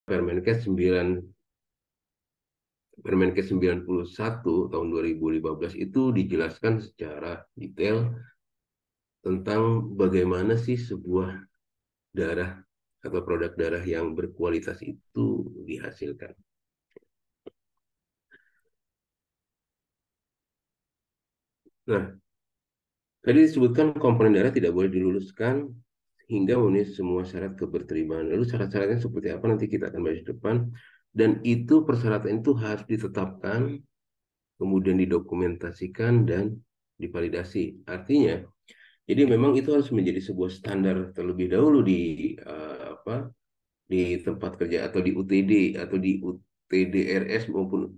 Permenkes 91 tahun 2015 itu dijelaskan secara detail tentang bagaimana sih sebuah darah atau produk darah yang berkualitas itu dihasilkan. Nah, tadi disebutkan komponen darah tidak boleh diluluskan hingga memenuhi semua syarat keberterimaan. Lalu syarat-syaratnya seperti apa nanti kita akan bahas di depan. Dan itu persyaratan itu harus ditetapkan, kemudian didokumentasikan dan divalidasi. Artinya, jadi memang itu harus menjadi sebuah standar terlebih dahulu di tempat kerja atau di UTD atau di UTDRS maupun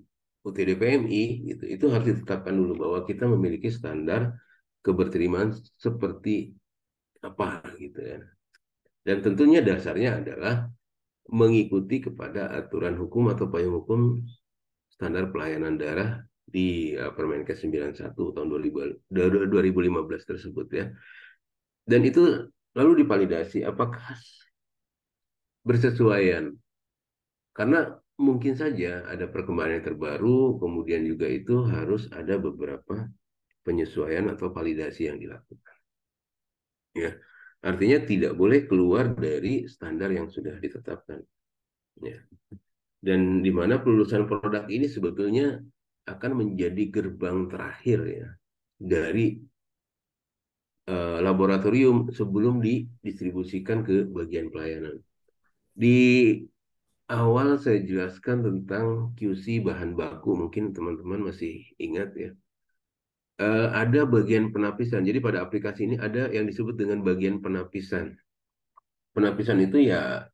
UTD PMI gitu. Itu harus ditetapkan dulu bahwa kita memiliki standar keberterimaan seperti apa gitu ya. Dan tentunya dasarnya adalah mengikuti kepada aturan hukum atau payung hukum standar pelayanan darah di Permenkes 91 tahun 2015 tersebut ya. Dan itu lalu divalidasi apakah bersesuaian. Karena mungkin saja ada perkembangan yang terbaru, kemudian juga itu harus ada beberapa penyesuaian atau validasi yang dilakukan. Ya, artinya tidak boleh keluar dari standar yang sudah ditetapkan. Ya. Dan di mana pelulusan produk ini sebetulnya akan menjadi gerbang terakhir ya dari laboratorium sebelum didistribusikan ke bagian pelayanan. Di awal saya jelaskan tentang QC bahan baku, mungkin teman-teman masih ingat ya. Ada bagian penapisan. Jadi pada aplikasi ini ada yang disebut dengan bagian penapisan. Penapisan itu ya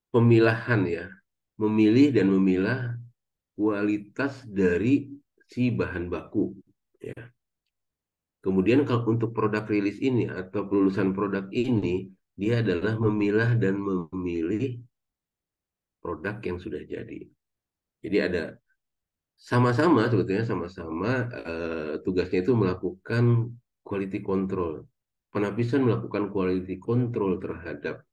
pemilahan ya, memilih dan memilah kualitas dari si bahan baku. Ya. Kemudian kalau untuk produk rilis ini atau pelulusan produk ini, dia adalah memilah dan memilih produk yang sudah jadi. Jadi ada sama-sama sebetulnya sama-sama tugasnya itu melakukan quality control. Penapisan melakukan quality control terhadap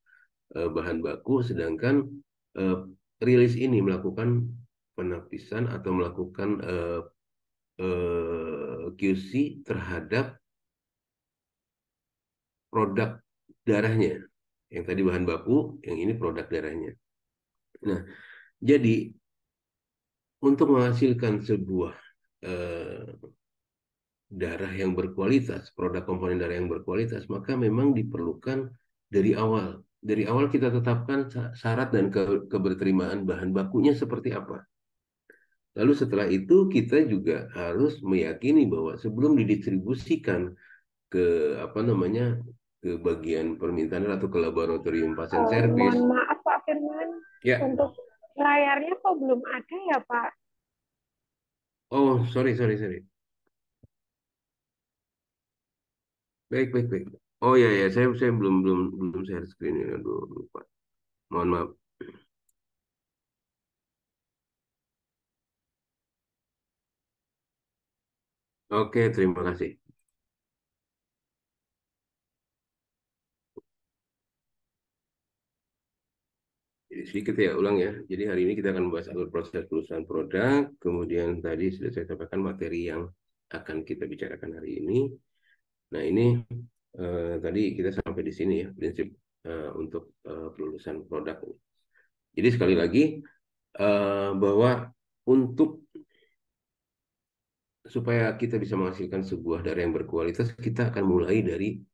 bahan baku, sedangkan eh, rilis ini melakukan penapisan atau melakukan QC terhadap produk darahnya. Yang tadi bahan baku, yang ini produk darahnya. Nah, jadi untuk menghasilkan sebuah eh, darah yang berkualitas, produk komponen darah yang berkualitas, maka memang diperlukan dari awal. Dari awal kita tetapkan syarat dan keberterimaan bahan bakunya seperti apa. Lalu setelah itu kita juga harus meyakini bahwa sebelum didistribusikan ke apa namanya ke bagian permintaan atau ke laboratorium pasien service. Mohon maaf Pak Firman, Ya, untuk layarnya kok belum ada ya Pak? oh sorry sorry sorry. Baik baik baik. Oh ya ya, saya belum belum belum share screen ini. Aduh, lupa. Mohon maaf. Oke, terima kasih. Jadi sedikit ya ulang ya. Jadi hari ini kita akan membahas alur proses perusahaan produk. Kemudian tadi sudah saya sampaikan materi yang akan kita bicarakan hari ini. Nah ini tadi kita sampai di sini ya prinsip untuk pelulusan produk. Jadi sekali lagi bahwa untuk supaya kita bisa menghasilkan sebuah darah yang berkualitas, kita akan mulai dari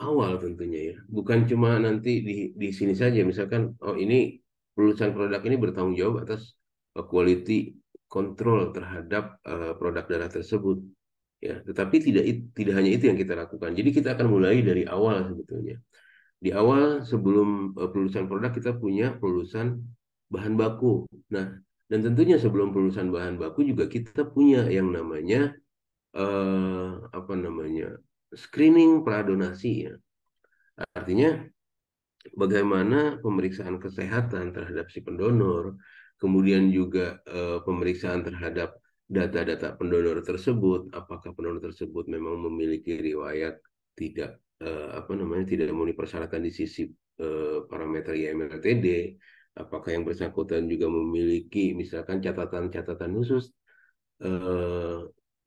awal tentunya ya. Bukan cuma nanti di sini saja. Misalkan, oh ini pelulusan produk ini bertanggung jawab atas quality control terhadap produk darah tersebut. Ya, tetapi tidak hanya itu yang kita lakukan. Jadi kita akan mulai dari awal sebetulnya. Di awal sebelum pelulusan produk kita punya pelulusan bahan baku. Nah, dan tentunya sebelum pelulusan bahan baku juga kita punya yang namanya apa namanya screening pradonasi ya. Artinya bagaimana pemeriksaan kesehatan terhadap si pendonor, kemudian juga pemeriksaan terhadap data-data pendonor tersebut, apakah pendonor tersebut memang memiliki riwayat tidak apa namanya tidak memenuhi persyaratan di sisi parameter IMLTD, apakah yang bersangkutan juga memiliki misalkan catatan-catatan khusus, eh,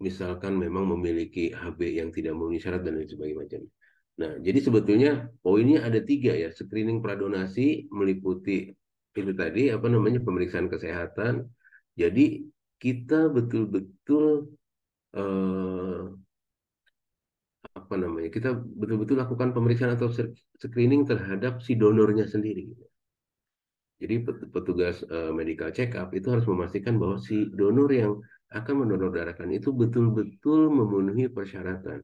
misalkan memang memiliki HB yang tidak memenuhi syarat dan lain sebagainya. Nah, jadi sebetulnya poinnya ada tiga ya. Screening pradonasi meliputi itu tadi apa namanya pemeriksaan kesehatan. Jadi kita betul-betul eh, apa namanya kita betul-betul lakukan pemeriksaan atau screening terhadap si donornya sendiri. Jadi petugas medical check up itu harus memastikan bahwa si donor yang akan mendonor darahkan itu betul-betul memenuhi persyaratan.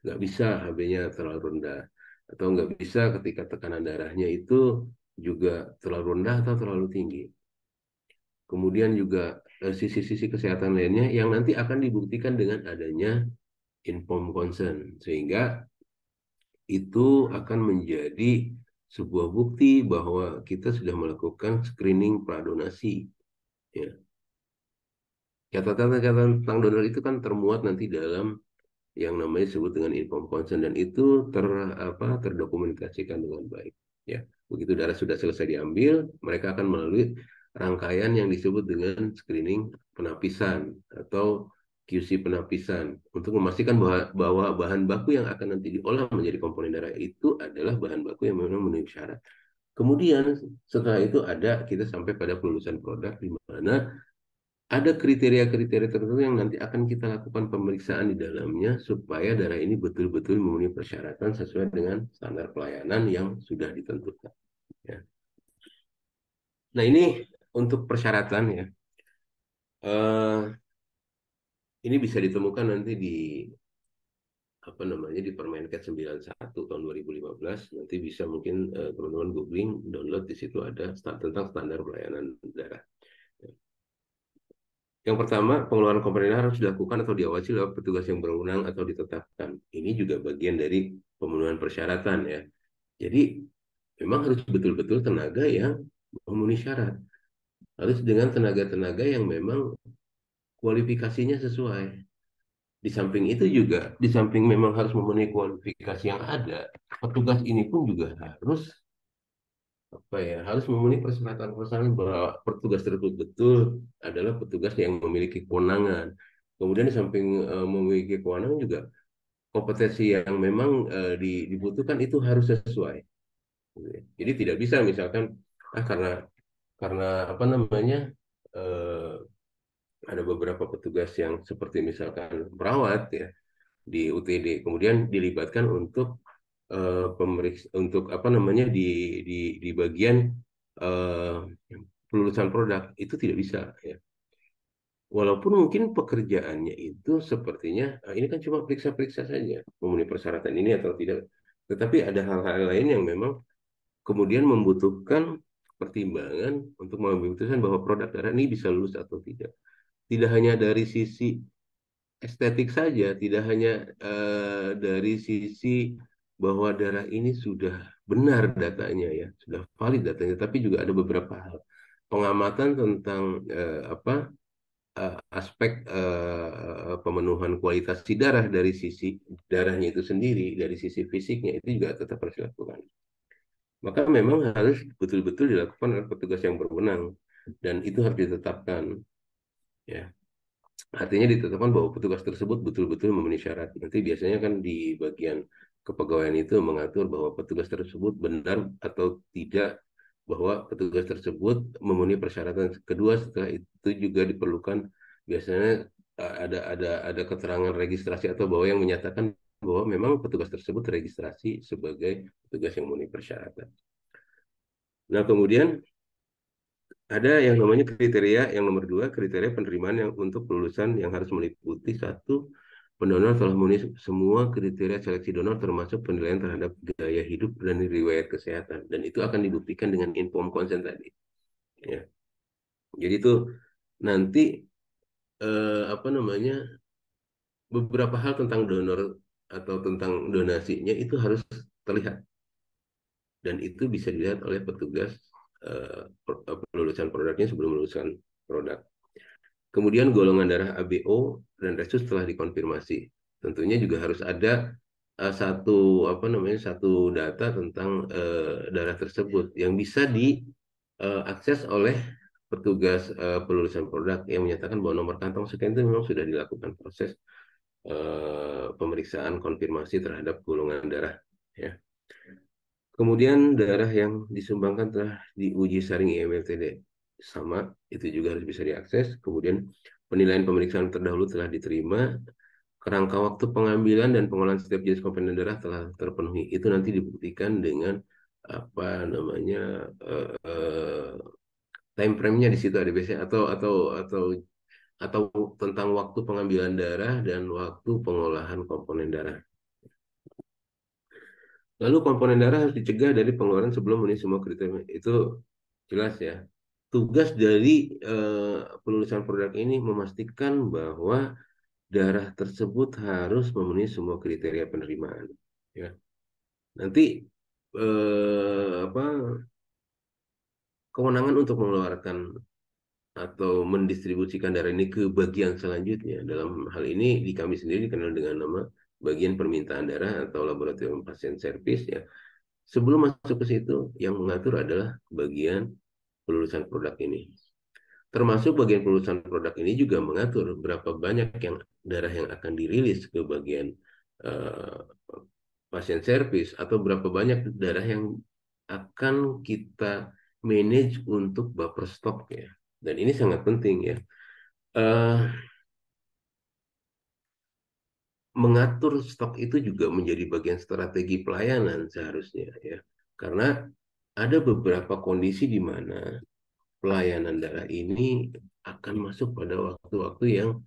Nggak bisa HB-nya terlalu rendah. Atau nggak bisa ketika tekanan darahnya itu juga terlalu rendah atau terlalu tinggi. Kemudian juga sisi-sisi kesehatan lainnya yang nanti akan dibuktikan dengan adanya informed consent. Sehingga itu akan menjadi sebuah bukti bahwa kita sudah melakukan screening pradonasi. Ya. Catatan-catatan tentang donor itu kan termuat nanti dalam yang namanya disebut dengan informed consent dan itu terdokumentasikan dengan baik. Ya, begitu darah sudah selesai diambil, mereka akan melalui rangkaian yang disebut dengan screening penapisan atau QC penapisan untuk memastikan bahwa bahan baku yang akan nanti diolah menjadi komponen darah itu adalah bahan baku yang memang memenuhi syarat. Kemudian setelah itu kita sampai pada pelulusan produk di mana ada kriteria-kriteria tertentu yang nanti akan kita lakukan pemeriksaan di dalamnya supaya darah ini betul-betul memenuhi persyaratan sesuai dengan standar pelayanan yang sudah ditentukan. Ya. Nah ini untuk persyaratan ya. Eh, ini bisa ditemukan nanti di apa namanya di Permenkes 91 tahun 2015. Nanti bisa mungkin teman-teman googling, download di situ ada tentang standar pelayanan darah. Yang pertama, pengeluaran komponen harus dilakukan atau diawasi oleh petugas yang berwenang atau ditetapkan. Ini juga bagian dari pemenuhan persyaratan ya. Jadi memang harus betul-betul tenaga yang memenuhi syarat. Harus dengan tenaga-tenaga yang memang kualifikasinya sesuai. Di samping itu juga, di samping memang harus memenuhi kualifikasi yang ada, petugas ini pun juga harus memenuhi persyaratan-persyaratan bahwa petugas tersebut betul adalah petugas yang memiliki kewenangan. Kemudian di samping memiliki kewenangan juga kompetensi yang memang dibutuhkan itu harus sesuai. Jadi tidak bisa misalkan karena apa namanya eh, ada beberapa petugas yang seperti misalkan perawat ya di UTD kemudian dilibatkan untuk pemeriksa untuk apa namanya di bagian eh, pelulusan produk itu tidak bisa ya. Walaupun mungkin pekerjaannya itu sepertinya ini kan cuma periksa-periksa saja memenuhi persyaratan ini atau tidak, tetapi ada hal-hal lain yang memang kemudian membutuhkan pertimbangan untuk mengambil keputusan bahwa produk darah ini bisa lulus atau tidak. Tidak hanya dari sisi estetik saja, tidak hanya dari sisi bahwa darah ini sudah benar datanya ya, sudah valid datanya, tapi juga ada beberapa hal pengamatan tentang aspek pemenuhan kualitas si darah dari sisi darahnya itu sendiri, dari sisi fisiknya itu juga tetap harus dilakukan. Maka memang harus betul-betul dilakukan oleh petugas yang berwenang dan itu harus ditetapkan ya. Artinya ditetapkan bahwa petugas tersebut betul-betul memenuhi syarat. Nanti biasanya kan di bagian kepegawaian itu mengatur bahwa petugas tersebut benar atau tidak bahwa petugas tersebut memenuhi persyaratan. Kedua, setelah itu juga diperlukan biasanya ada keterangan registrasi atau bahwa yang menyatakan bahwa memang petugas tersebut registrasi sebagai petugas yang memenuhi persyaratan. Nah, kemudian ada yang namanya kriteria yang nomor dua, kriteria penerimaan yang untuk kelulusan yang harus meliputi satu, pendonor telah memenuhi semua kriteria seleksi donor termasuk penilaian terhadap gaya hidup dan riwayat kesehatan. Dan itu akan dibuktikan dengan informed consent tadi. Ya. Jadi itu nanti apa namanya beberapa hal tentang donor atau tentang donasinya itu harus terlihat dan itu bisa dilihat oleh petugas pelulusan produknya sebelum meluluskan produk. Kemudian golongan darah ABO dan resus telah dikonfirmasi. Tentunya juga harus ada satu apa namanya satu data tentang darah tersebut yang bisa akses oleh petugas pelulusan produk yang menyatakan bahwa nomor kantong sekian itu memang sudah dilakukan proses pemeriksaan konfirmasi terhadap golongan darah. Ya. Kemudian darah yang disumbangkan telah diuji saring IMLTD sama, itu juga harus bisa diakses. Kemudian penilaian pemeriksaan terdahulu telah diterima, kerangka waktu pengambilan dan pengolahan setiap jenis komponen darah telah terpenuhi. Itu nanti dibuktikan dengan apa namanya time frame-nya di situ ada biasanya atau tentang waktu pengambilan darah dan waktu pengolahan komponen darah. Lalu komponen darah harus dicegah dari pengeluaran sebelum memenuhi semua kriteria. Itu jelas ya. Tugas dari pelulusan produk ini memastikan bahwa darah tersebut harus memenuhi semua kriteria penerimaan. Ya. Nanti apa kewenangan untuk mengeluarkan atau mendistribusikan darah ini ke bagian selanjutnya. Dalam hal ini di kami sendiri dikenal dengan nama bagian permintaan darah atau laboratorium pasien service ya. Sebelum masuk ke situ, yang mengatur adalah bagian pelulusan produk ini. Termasuk bagian pelulusan produk ini juga mengatur berapa banyak yang darah yang akan dirilis ke bagian uh, pasien service atau berapa banyak darah yang akan kita manage untuk buffer stock ya. Dan ini sangat penting ya. Uh, Mengatur stok itu juga menjadi bagian strategi pelayanan seharusnya ya. Karena ada beberapa kondisi di mana pelayanan darah ini akan masuk pada waktu-waktu yang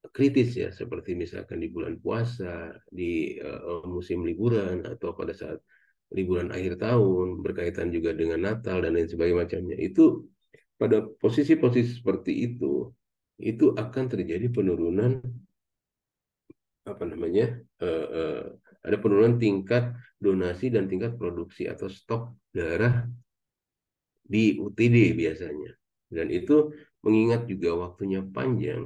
kritis ya, seperti misalkan di bulan puasa, di musim liburan, atau pada saat liburan akhir tahun, berkaitan juga dengan Natal dan lain sebagainya macamnya. Itu pada posisi-posisi seperti itu akan terjadi penurunan apa namanya uh, uh, ada penurunan tingkat donasi dan tingkat produksi atau stok darah di UTD biasanya. Dan itu mengingat juga waktunya panjang,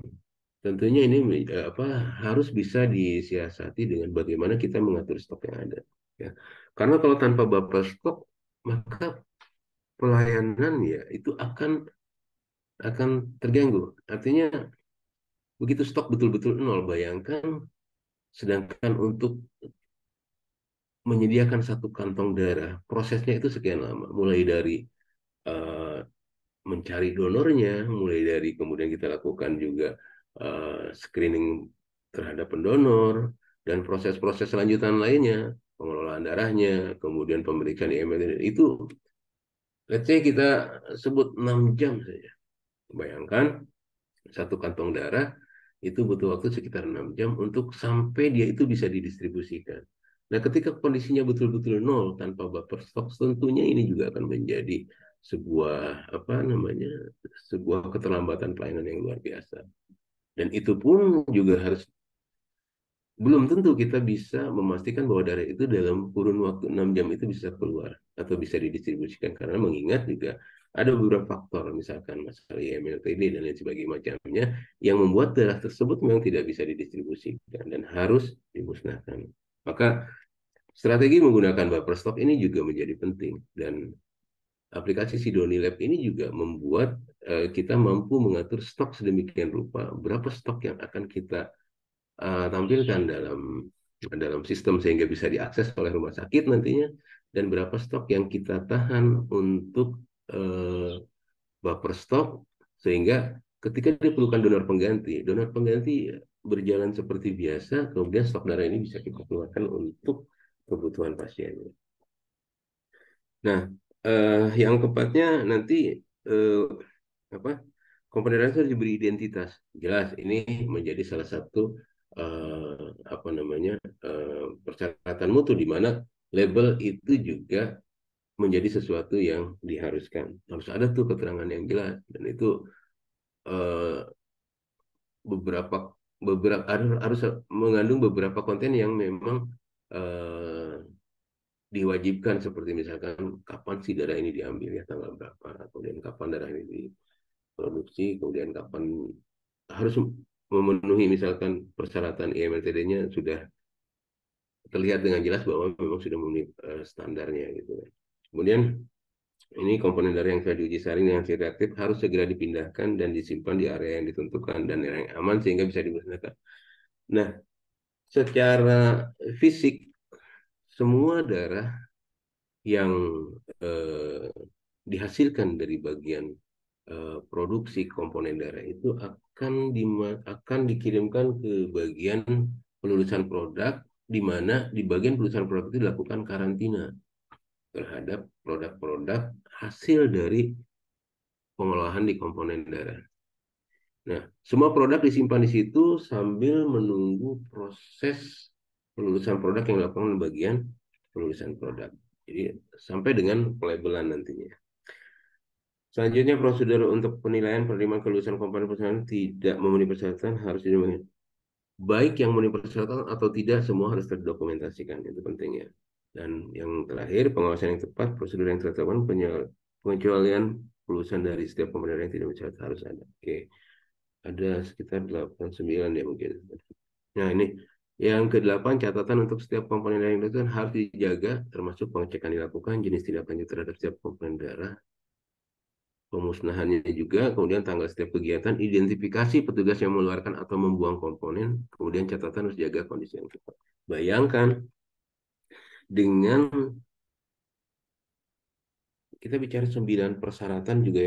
tentunya ini apa harus bisa disiasati dengan bagaimana kita mengatur stok yang ada. Ya. Karena kalau tanpa buffer stok, maka pelayanan ya itu akan terganggu. Artinya begitu stok betul-betul nol, bayangkan sedangkan untuk menyediakan satu kantong darah, prosesnya itu sekian lama, mulai dari uh, mencari donornya, mulai dari kemudian kita lakukan juga screening terhadap pendonor, dan proses-proses selanjutan lainnya, pengelolaan darahnya, kemudian pemeriksaan IML, itu let's say kita sebut 6 jam saja. Bayangkan satu kantong darah itu butuh waktu sekitar 6 jam untuk sampai dia itu bisa didistribusikan. Nah, ketika kondisinya betul-betul nol tanpa buffer stok, tentunya ini juga akan menjadi sebuah apa namanya sebuah keterlambatan pelayanan yang luar biasa. Dan itu pun juga harus belum tentu kita bisa memastikan bahwa darah itu dalam kurun waktu 6 jam itu bisa keluar atau bisa didistribusikan, karena mengingat juga ada beberapa faktor, misalkan masalah IMLTD dan lain sebagainya macamnya, yang membuat darah tersebut memang tidak bisa didistribusikan dan harus dimusnahkan. Maka strategi menggunakan buffer stock ini juga menjadi penting, dan aplikasi Sidoni Lab ini juga membuat kita mampu mengatur stok sedemikian rupa, berapa stok yang akan kita tampilkan dalam sistem sehingga bisa diakses oleh rumah sakit nantinya, dan berapa stok yang kita tahan untuk buffer stok, sehingga ketika diperlukan donor pengganti berjalan seperti biasa, kemudian stok darah ini bisa kita keluarkan untuk kebutuhan pasien. Nah, yang keempatnya nanti eh, apa komponen darah itu harus diberi identitas jelas. Ini menjadi salah satu apa namanya persyaratan mutu, di mana label itu juga menjadi sesuatu yang diharuskan. Harus ada tuh keterangan yang jelas, dan itu eh, beberapa beberapa harus mengandung beberapa konten yang memang eh, diwajibkan, seperti misalkan kapan sih darah ini diambil ya, tanggal berapa, kemudian kapan darah ini diproduksi, kemudian kapan harus memenuhi misalkan persyaratan IMLTD-nya sudah terlihat dengan jelas bahwa memang sudah memenuhi standarnya gitu. Kemudian Ini komponen darah yang sudah diuji saring dengan hasil reaktif harus segera dipindahkan dan disimpan di area yang ditentukan dan area yang aman sehingga bisa digunakan. Nah, secara fisik semua darah yang eh, dihasilkan dari bagian produksi komponen darah itu akan dikirimkan ke bagian pelulusan produk, di mana di bagian pelulusan produk itu dilakukan karantina terhadap produk-produk hasil dari pengolahan di komponen darah. Nah, semua produk disimpan di situ sambil menunggu proses pelulusan produk yang dilakukan di bagian pelulusan produk. Jadi sampai dengan pelabelan nantinya. Selanjutnya prosedur untuk penilaian penerimaan kelulusan komponen perusahaan tidak memenuhi persyaratan harus dipenuhi. Baik yang memenuhi persyaratan atau tidak, semua harus terdokumentasikan. Itu pentingnya. Dan yang terakhir, pengawasan yang tepat, prosedur yang tertentu, pengecualian kelulusan dari setiap komponen yang tidak bersyarat harus ada. Oke, ada sekitar 8 9 ya mungkin. Nah, ini yang kedelapan, catatan untuk setiap komponen yang dilakukan harus dijaga, termasuk pengecekan dilakukan, jenis tindak lanjut terhadap setiap komponen darah, pemusnahannya juga, kemudian tanggal setiap kegiatan, identifikasi petugas yang mengeluarkan atau membuang komponen, kemudian catatan harus jaga kondisi yang tepat. Bayangkan dengan kita bicara 9 persyaratan juga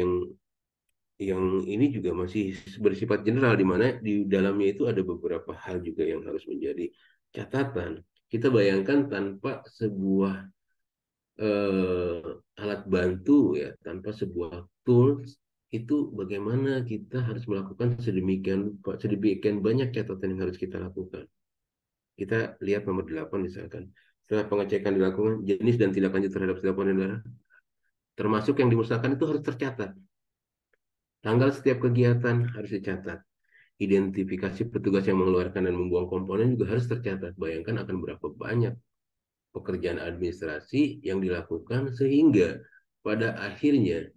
yang ini juga masih bersifat general, di mana di dalamnya itu ada beberapa hal juga yang harus menjadi catatan. Kita bayangkan tanpa sebuah alat bantu ya, tanpa sebuah tools itu bagaimana kita harus melakukan sedemikian banyak catatan yang harus kita lakukan. Kita lihat nomor 8 misalkan. Setelah pengecekan dilakukan, jenis dan tindak lanjut terhadap setiap komponen darah, termasuk yang dimusnahkan itu harus tercatat. Tanggal setiap kegiatan harus dicatat. Identifikasi petugas yang mengeluarkan dan membuang komponen juga harus tercatat. Bayangkan akan berapa banyak pekerjaan administrasi yang dilakukan sehingga pada akhirnya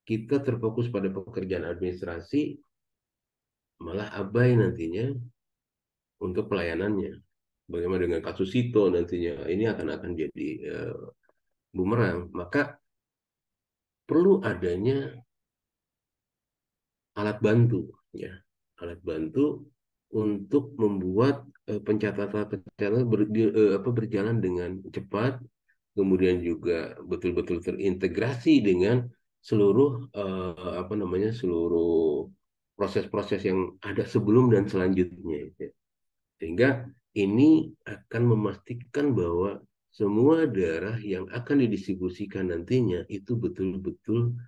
kita terfokus pada pekerjaan administrasi, malah abai nantinya untuk pelayanannya. Bagaimana dengan kasus Sito nantinya, ini akan jadi bumerang. Maka perlu adanya alat bantu, ya, alat bantu untuk membuat pencatatan berjalan dengan cepat, kemudian juga betul-betul terintegrasi dengan seluruh seluruh proses-proses yang ada sebelum dan selanjutnya, ya. Sehingga ini akan memastikan bahwa semua darah yang akan didistribusikan nantinya itu betul-betul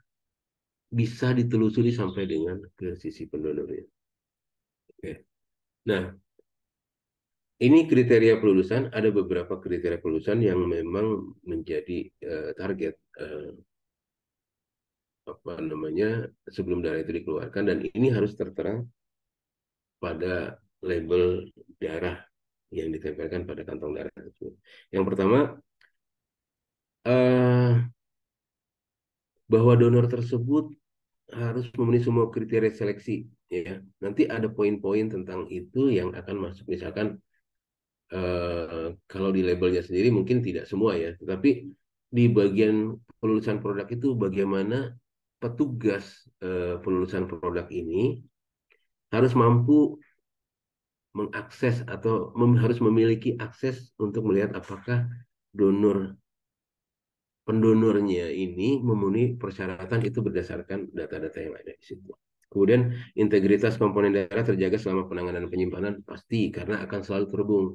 bisa ditelusuri sampai dengan ke sisi pendonornya. Oke. Nah, ini kriteria kelulusan. Ada beberapa kriteria kelulusan yang memang menjadi target apa namanya sebelum darah itu dikeluarkan, dan ini harus tertera pada label darah yang ditempelkan pada kantong darah tersebut. Yang pertama, eh, bahwa donor tersebut harus memenuhi semua kriteria seleksi, ya. Nanti ada poin-poin tentang itu yang akan masuk, misalkan kalau di labelnya sendiri mungkin tidak semua ya, tetapi di bagian pelulusan produk itu bagaimana petugas pelulusan produk ini harus mampu mengakses atau harus memiliki akses untuk melihat apakah donor pendonornya ini memenuhi persyaratan itu berdasarkan data-data yang ada di situ. Kemudian integritas komponen darah terjaga selama penanganan dan penyimpanan pasti karena akan selalu terhubung.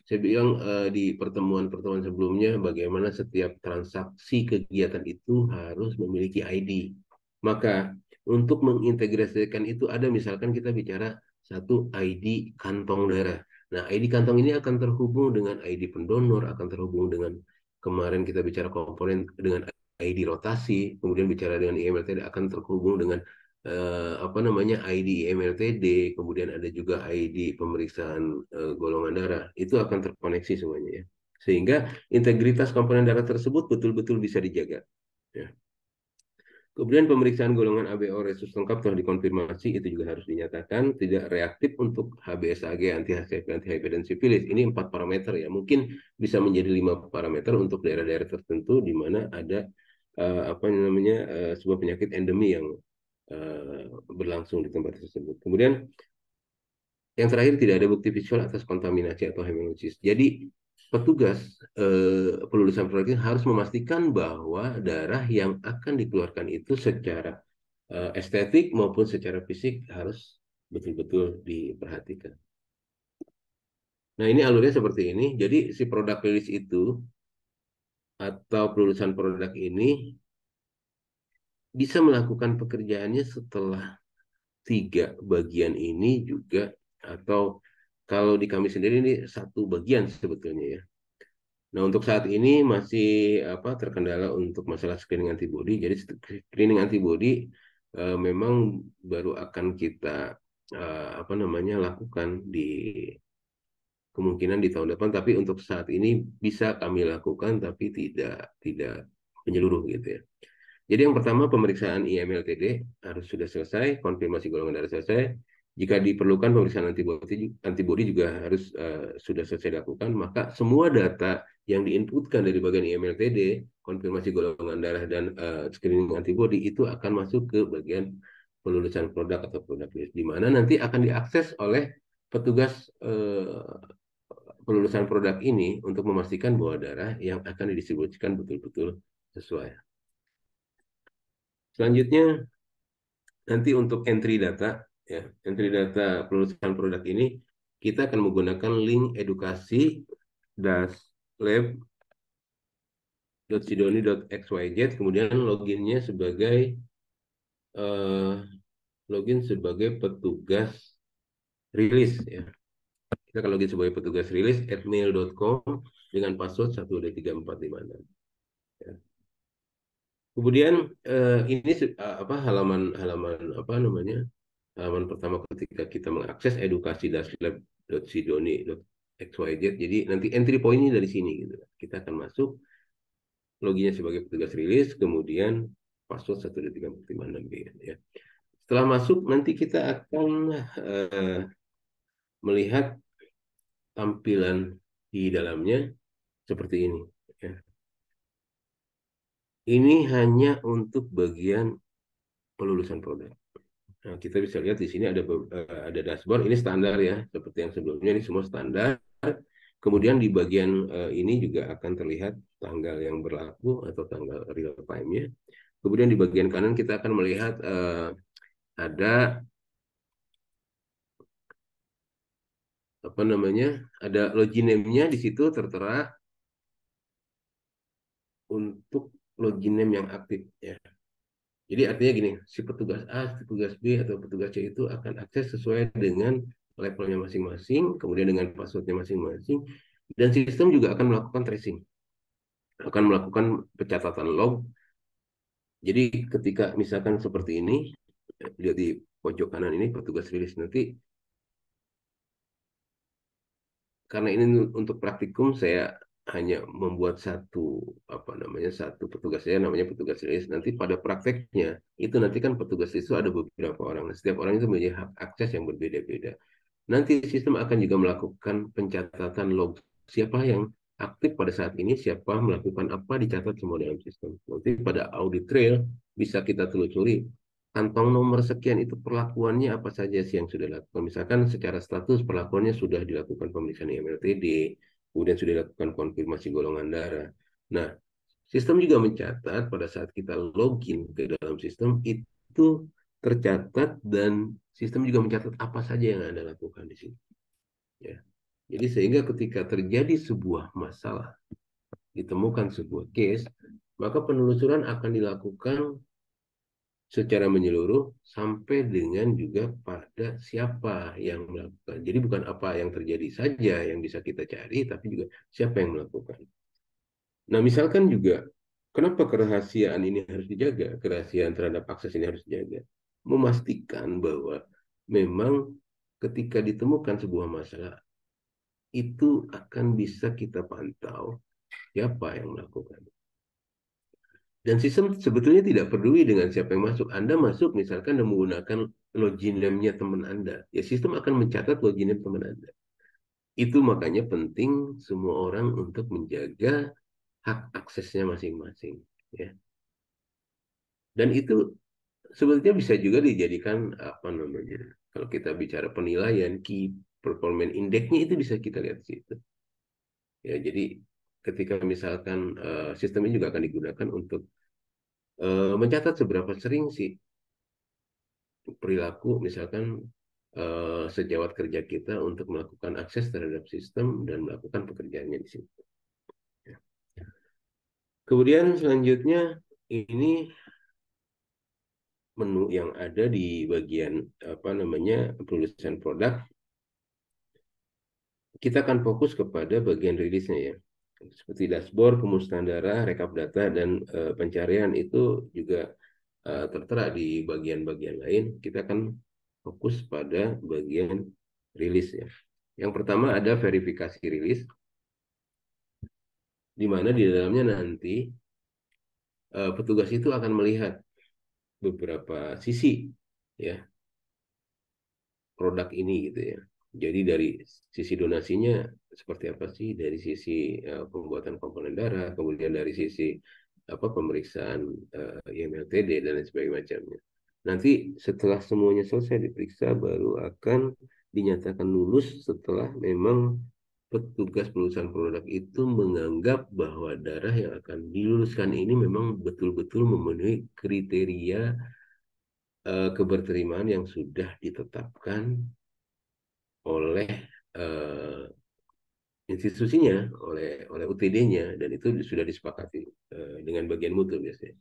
Saya bilang di pertemuan-pertemuan sebelumnya bagaimana setiap transaksi kegiatan itu harus memiliki ID. Maka untuk mengintegrasikan itu ada misalkan kita bicara satu ID kantong darah. Nah, ID kantong ini akan terhubung dengan ID pendonor, akan terhubung dengan kemarin kita bicara komponen dengan ID rotasi, kemudian bicara dengan IMLTD akan terhubung dengan ID IMLTD, kemudian ada juga ID pemeriksaan golongan darah, itu akan terkoneksi semuanya ya. Sehingga integritas komponen darah tersebut betul-betul bisa dijaga. Ya. Kemudian pemeriksaan golongan ABO resus lengkap telah dikonfirmasi, itu juga harus dinyatakan tidak reaktif untuk HBsAg, anti-HIV, anti-HIV dan sifilis. Ini 4 parameter ya. Mungkin bisa menjadi 5 parameter untuk daerah-daerah tertentu di mana ada apa namanya sebuah penyakit endemi yang berlangsung di tempat tersebut. Kemudian yang terakhir tidak ada bukti visual atas kontaminasi atau hemolisis. Jadi petugas pelulusan produk ini harus memastikan bahwa darah yang akan dikeluarkan itu secara estetik maupun secara fisik harus betul-betul diperhatikan. Nah, ini alurnya seperti ini. Jadi si produk rilis itu atau pelulusan produk ini bisa melakukan pekerjaannya setelah tiga bagian ini juga, atau kalau di kami sendiri ini satu bagian sebetulnya ya. Nah, untuk saat ini masih terkendala untuk masalah screening antibody. Jadi screening antibody memang baru akan kita lakukan di kemungkinan di tahun depan, tapi untuk saat ini bisa kami lakukan tapi tidak menyeluruh gitu ya. Jadi yang pertama pemeriksaan IMLTD harus sudah selesai, konfirmasi golongan darah selesai. Jika diperlukan pemeriksaan antibodi juga harus sudah selesai dilakukan, maka semua data yang diinputkan dari bagian IMLTD, konfirmasi golongan darah dan screening antibodi itu akan masuk ke bagian pelulusan produk atau produk list, di mana nanti akan diakses oleh petugas pelulusan produk ini untuk memastikan bahwa darah yang akan didistribusikan betul-betul sesuai. Selanjutnya nanti untuk entry data, ya, entry data pelulusan produk ini kita akan menggunakan link edukasi-lab.sidoni.xyz, kemudian loginnya sebagai eh, login sebagai petugas rilis ya. Kita akan login sebagai petugas rilis @mail.com dengan password 123456. Ya. Kemudian ini halaman apa namanya halaman pertama ketika kita mengakses edukasi-lab.sidoni.xyz. Jadi nanti entry point-nya dari sini gitu. Kita akan masuk loginnya sebagai petugas rilis, kemudian password 123456B ya. Setelah masuk nanti kita akan melihat tampilan di dalamnya seperti ini ya. Ini hanya untuk bagian pelulusan produk. Nah, kita bisa lihat di sini ada dashboard, ini standar ya, seperti yang sebelumnya ini semua standar. Kemudian di bagian ini juga akan terlihat tanggal yang berlaku atau tanggal real time-nya. Kemudian di bagian kanan kita akan melihat ada ada login name-nya di situ tertera untuk login name yang aktif ya. Jadi artinya gini, si petugas A, si petugas B, atau petugas C itu akan akses sesuai dengan levelnya masing-masing, kemudian dengan passwordnya masing-masing, dan sistem juga akan melakukan tracing, akan melakukan pencatatan log. Jadi ketika misalkan seperti ini, lihat di pojok kanan ini petugas rilis nanti, karena ini untuk praktikum saya hanya membuat satu petugas saya namanya petugas rilis. Nanti pada prakteknya itu nanti kan petugas itu ada beberapa orang. Nah, setiap orang itu memiliki hak akses yang berbeda-beda. Nanti sistem akan juga melakukan pencatatan log siapa yang aktif pada saat ini, siapa melakukan apa dicatat semua dalam sistem. Nanti pada audit trail bisa kita telusuri kantong nomor sekian itu perlakuannya apa saja sih yang sudah dilakukan. Misalkan secara status perlakuannya sudah dilakukan pemeriksaan IMLTD, kemudian sudah dilakukan konfirmasi golongan darah. Nah, sistem juga mencatat pada saat kita login ke dalam sistem itu tercatat, dan sistem juga mencatat apa saja yang Anda lakukan di sini. Ya. Jadi sehingga ketika terjadi sebuah masalah, ditemukan sebuah case, maka penelusuran akan dilakukan secara menyeluruh sampai dengan juga pada siapa yang melakukan. Jadi bukan apa yang terjadi saja yang bisa kita cari, tapi juga siapa yang melakukan. Nah, misalkan juga, kenapa kerahasiaan ini harus dijaga? Kerahasiaan terhadap akses ini harus dijaga. Memastikan bahwa memang ketika ditemukan sebuah masalah, itu akan bisa kita pantau siapa yang melakukan. Dan sistem sebetulnya tidak peduli dengan siapa yang masuk. Anda masuk misalkan dan menggunakan login name-nya teman Anda. Ya sistem akan mencatat login name teman Anda. Itu makanya penting semua orang untuk menjaga hak aksesnya masing-masing. Ya. Dan itu sebetulnya bisa juga dijadikan apa namanya, kalau kita bicara penilaian key performance index-nya itu bisa kita lihat di situ. Ya, jadi ketika misalkan sistem ini juga akan digunakan untuk mencatat seberapa sering sih perilaku misalkan sejawat kerja kita untuk melakukan akses terhadap sistem dan melakukan pekerjaannya di situ. Ya. Kemudian selanjutnya ini menu yang ada di bagian apa namanya penulisan produk, kita akan fokus kepada bagian rilisnya ya. Seperti dashboard, pemusnahan darah, rekap data, dan pencarian itu juga tertera di bagian-bagian lain. Kita akan fokus pada bagian rilis ya. Yang pertama ada verifikasi rilis, di mana di dalamnya nanti petugas itu akan melihat beberapa sisi ya produk ini gitu ya. Jadi dari sisi donasinya seperti apa sih, dari sisi pembuatan komponen darah, kemudian dari sisi apa pemeriksaan IMLTD dan lain sebagainya macamnya. Nanti setelah semuanya selesai diperiksa baru akan dinyatakan lulus setelah memang petugas pelurusan produk itu menganggap bahwa darah yang akan diluluskan ini memang betul-betul memenuhi kriteria keberterimaan yang sudah ditetapkan oleh eh, institusinya, oleh UTD-nya, dan itu sudah disepakati dengan bagian mutu biasanya.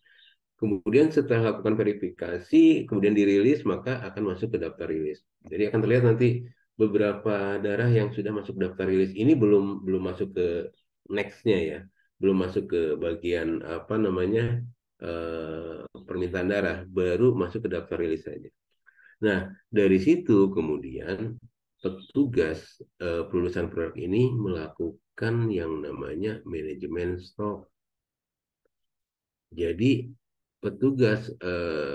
Kemudian setelah lakukan verifikasi, kemudian dirilis, maka akan masuk ke daftar rilis. Jadi akan terlihat nanti beberapa darah yang sudah masuk daftar rilis ini belum belum masuk ke next-nya ya, belum masuk ke bagian apa namanya permintaan darah, baru masuk ke daftar rilis saja. Nah, dari situ kemudian petugas pelulusan produk ini melakukan yang namanya manajemen stok. Jadi petugas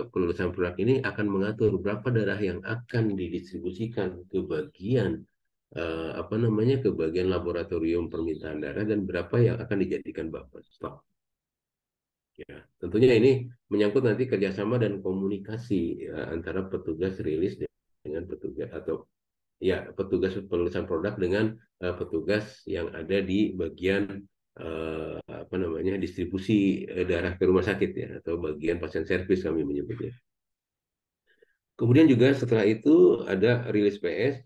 pelulusan produk ini akan mengatur berapa darah yang akan didistribusikan ke bagian apa namanya ke bagian laboratorium permintaan darah dan berapa yang akan dijadikan buffer stok. Ya, tentunya ini menyangkut nanti kerjasama dan komunikasi antara petugas rilis dengan petugas atau ya petugas penulisan produk dengan petugas yang ada di bagian apa namanya distribusi darah ke rumah sakit ya atau bagian pasien servis kami menyebutnya. Kemudian juga setelah itu ada rilis PS.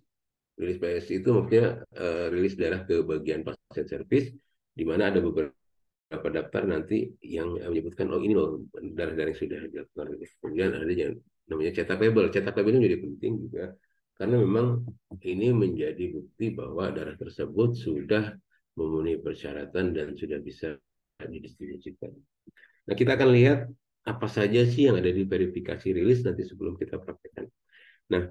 Rilis PS itu maksudnya rilis darah ke bagian pasien servis di mana ada beberapa daftar nanti yang menyebutkan oh ini loh darah-darah yang sudah dilakukan rilis. Kemudian ada yang namanya cetak label. Cetak label ini menjadi penting juga karena memang ini menjadi bukti bahwa darah tersebut sudah memenuhi persyaratan dan sudah bisa didistribusikan. Nah, kita akan lihat apa saja sih yang ada di verifikasi rilis nanti sebelum kita praktekkan. Nah,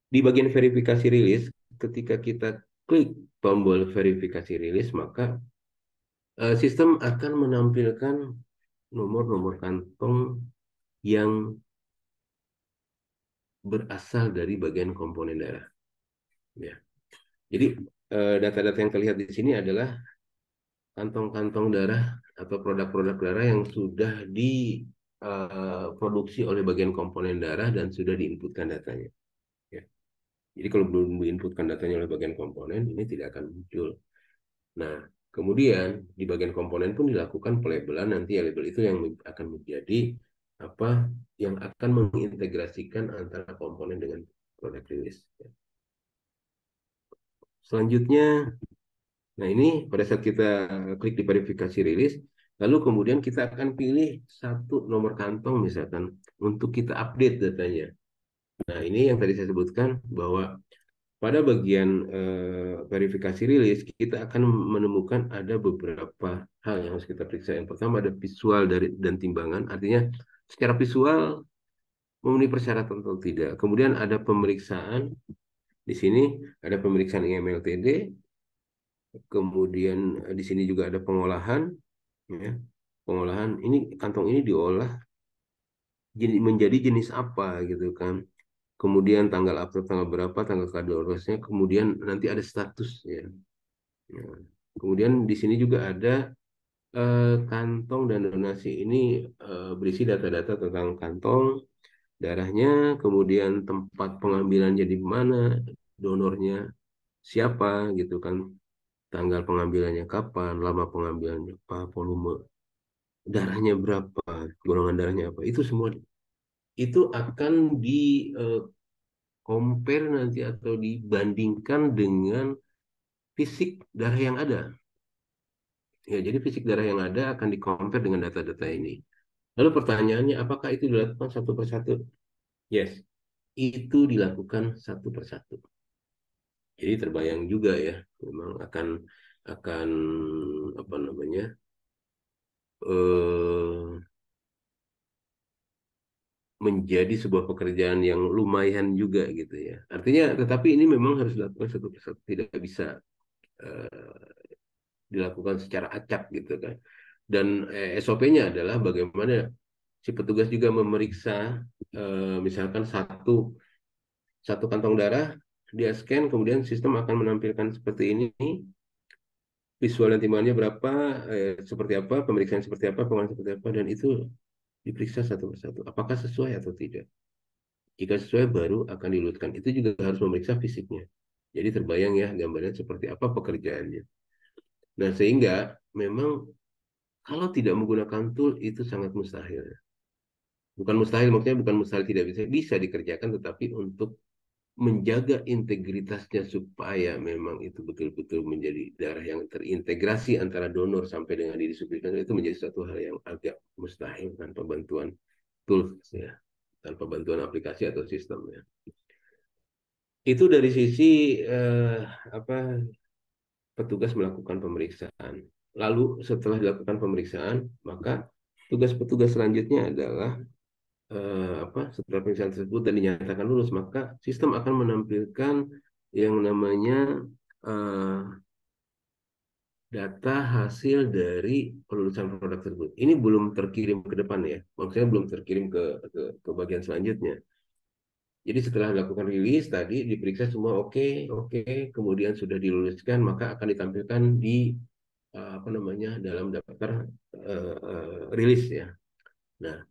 di bagian verifikasi rilis, ketika kita klik tombol verifikasi rilis, maka sistem akan menampilkan nomor-nomor kantong yang berasal dari bagian komponen darah. Ya. Jadi data-data yang terlihat di sini adalah kantong-kantong darah atau produk-produk darah yang sudah diproduksi oleh bagian komponen darah dan sudah diinputkan datanya. Ya. Jadi kalau belum diinputkan datanya oleh bagian komponen, ini tidak akan muncul. Nah, kemudian di bagian komponen pun dilakukan pelabelan nanti ya label itu yang akan menjadi apa yang akan mengintegrasikan antara komponen dengan produk rilis. Selanjutnya, nah ini pada saat kita klik di verifikasi rilis, lalu kemudian kita akan pilih satu nomor kantong misalkan untuk kita update datanya. Nah ini yang tadi saya sebutkan bahwa pada bagian verifikasi rilis, kita akan menemukan ada beberapa hal yang harus kita periksa. Yang pertama ada visual dari dan timbangan, artinya secara visual memenuhi persyaratan atau tidak. Kemudian ada pemeriksaan, di sini ada pemeriksaan IMLTD, kemudian di sini juga ada pengolahan, ya. Pengolahan ini kantong ini diolah menjadi jenis apa gitu kan. Kemudian tanggal upload tanggal berapa, tanggal kadaluarsanya, kemudian nanti ada status ya. Ya. Kemudian di sini juga ada kantong dan donasi ini berisi data-data tentang kantong, darahnya, kemudian tempat pengambilannya di mana, donornya siapa gitu kan, tanggal pengambilannya kapan, lama pengambilannya apa, volume darahnya berapa, golongan darahnya apa, itu semua itu akan di eh, compare nanti atau dibandingkan dengan fisik darah yang ada. Ya, jadi fisik darah yang ada akan di compare dengan data-data ini. Lalu pertanyaannya, apakah itu dilakukan satu persatu? Yes, itu dilakukan satu persatu. Jadi terbayang juga ya, memang akan apa namanya eh menjadi sebuah pekerjaan yang lumayan juga gitu ya. Artinya, tetapi ini memang harus dilakukan satu persatu, tidak bisa eh, dilakukan secara acak gitu kan. Dan SOP-nya adalah bagaimana si petugas juga memeriksa misalkan satu satu kantong darah, dia scan, kemudian sistem akan menampilkan seperti ini, visual dan timbangannya berapa, seperti apa, pemeriksaan seperti apa, pengulangan seperti apa, dan itu diperiksa satu persatu. Apakah sesuai atau tidak? Jika sesuai, baru akan diluruskan. Itu juga harus memeriksa fisiknya. Jadi terbayang ya gambarnya seperti apa pekerjaannya. Nah, sehingga memang kalau tidak menggunakan tool itu sangat mustahil. Bukan mustahil, maksudnya bukan mustahil tidak bisa, bisa dikerjakan, tetapi untuk menjaga integritasnya supaya memang itu betul-betul menjadi darah yang terintegrasi antara donor sampai dengan diri suntikan, itu menjadi suatu hal yang agak mustahil tanpa bantuan tools ya, tanpa bantuan aplikasi atau sistem ya. Itu dari sisi eh, apa petugas melakukan pemeriksaan. Lalu setelah dilakukan pemeriksaan, maka tugas petugas selanjutnya adalah setelah pemeriksaan tersebut dan dinyatakan lulus, maka sistem akan menampilkan yang namanya eh, data hasil dari pelulusan produk tersebut. Ini belum terkirim ke depan ya, maksudnya belum terkirim ke bagian selanjutnya. Jadi setelah dilakukan rilis tadi diperiksa semua oke, oke, kemudian sudah diluluskan, maka akan ditampilkan di apa namanya dalam daftar rilis ya. Nah,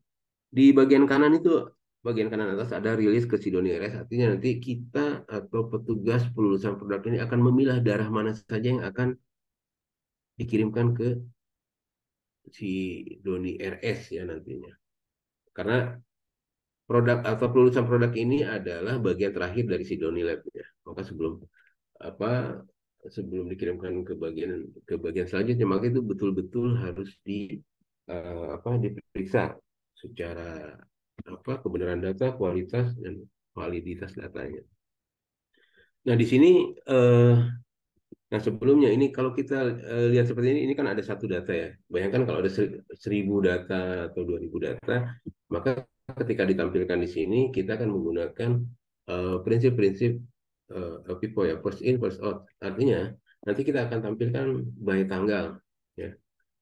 di bagian kanan itu, bagian kanan atas ada rilis ke Sidoni RS, artinya nanti kita atau petugas pelulusan produk ini akan memilah darah mana saja yang akan dikirimkan ke Sidoni RS ya nantinya. Karena produk atau pelulusan produk ini adalah bagian terakhir dari Sidoni Lab ya. Maka apa sebelum dikirimkan ke bagian selanjutnya, maka itu betul-betul harus diperiksa secara kebenaran data, kualitas dan validitas datanya. Nah, di sini nah sebelumnya ini kalau kita lihat seperti ini kan ada satu data ya. Bayangkan kalau ada 1.000 data atau 2.000 data, maka ketika ditampilkan di sini kita akan menggunakan prinsip-prinsip FIFO ya, first in first out. Artinya nanti kita akan tampilkan by tanggal ya.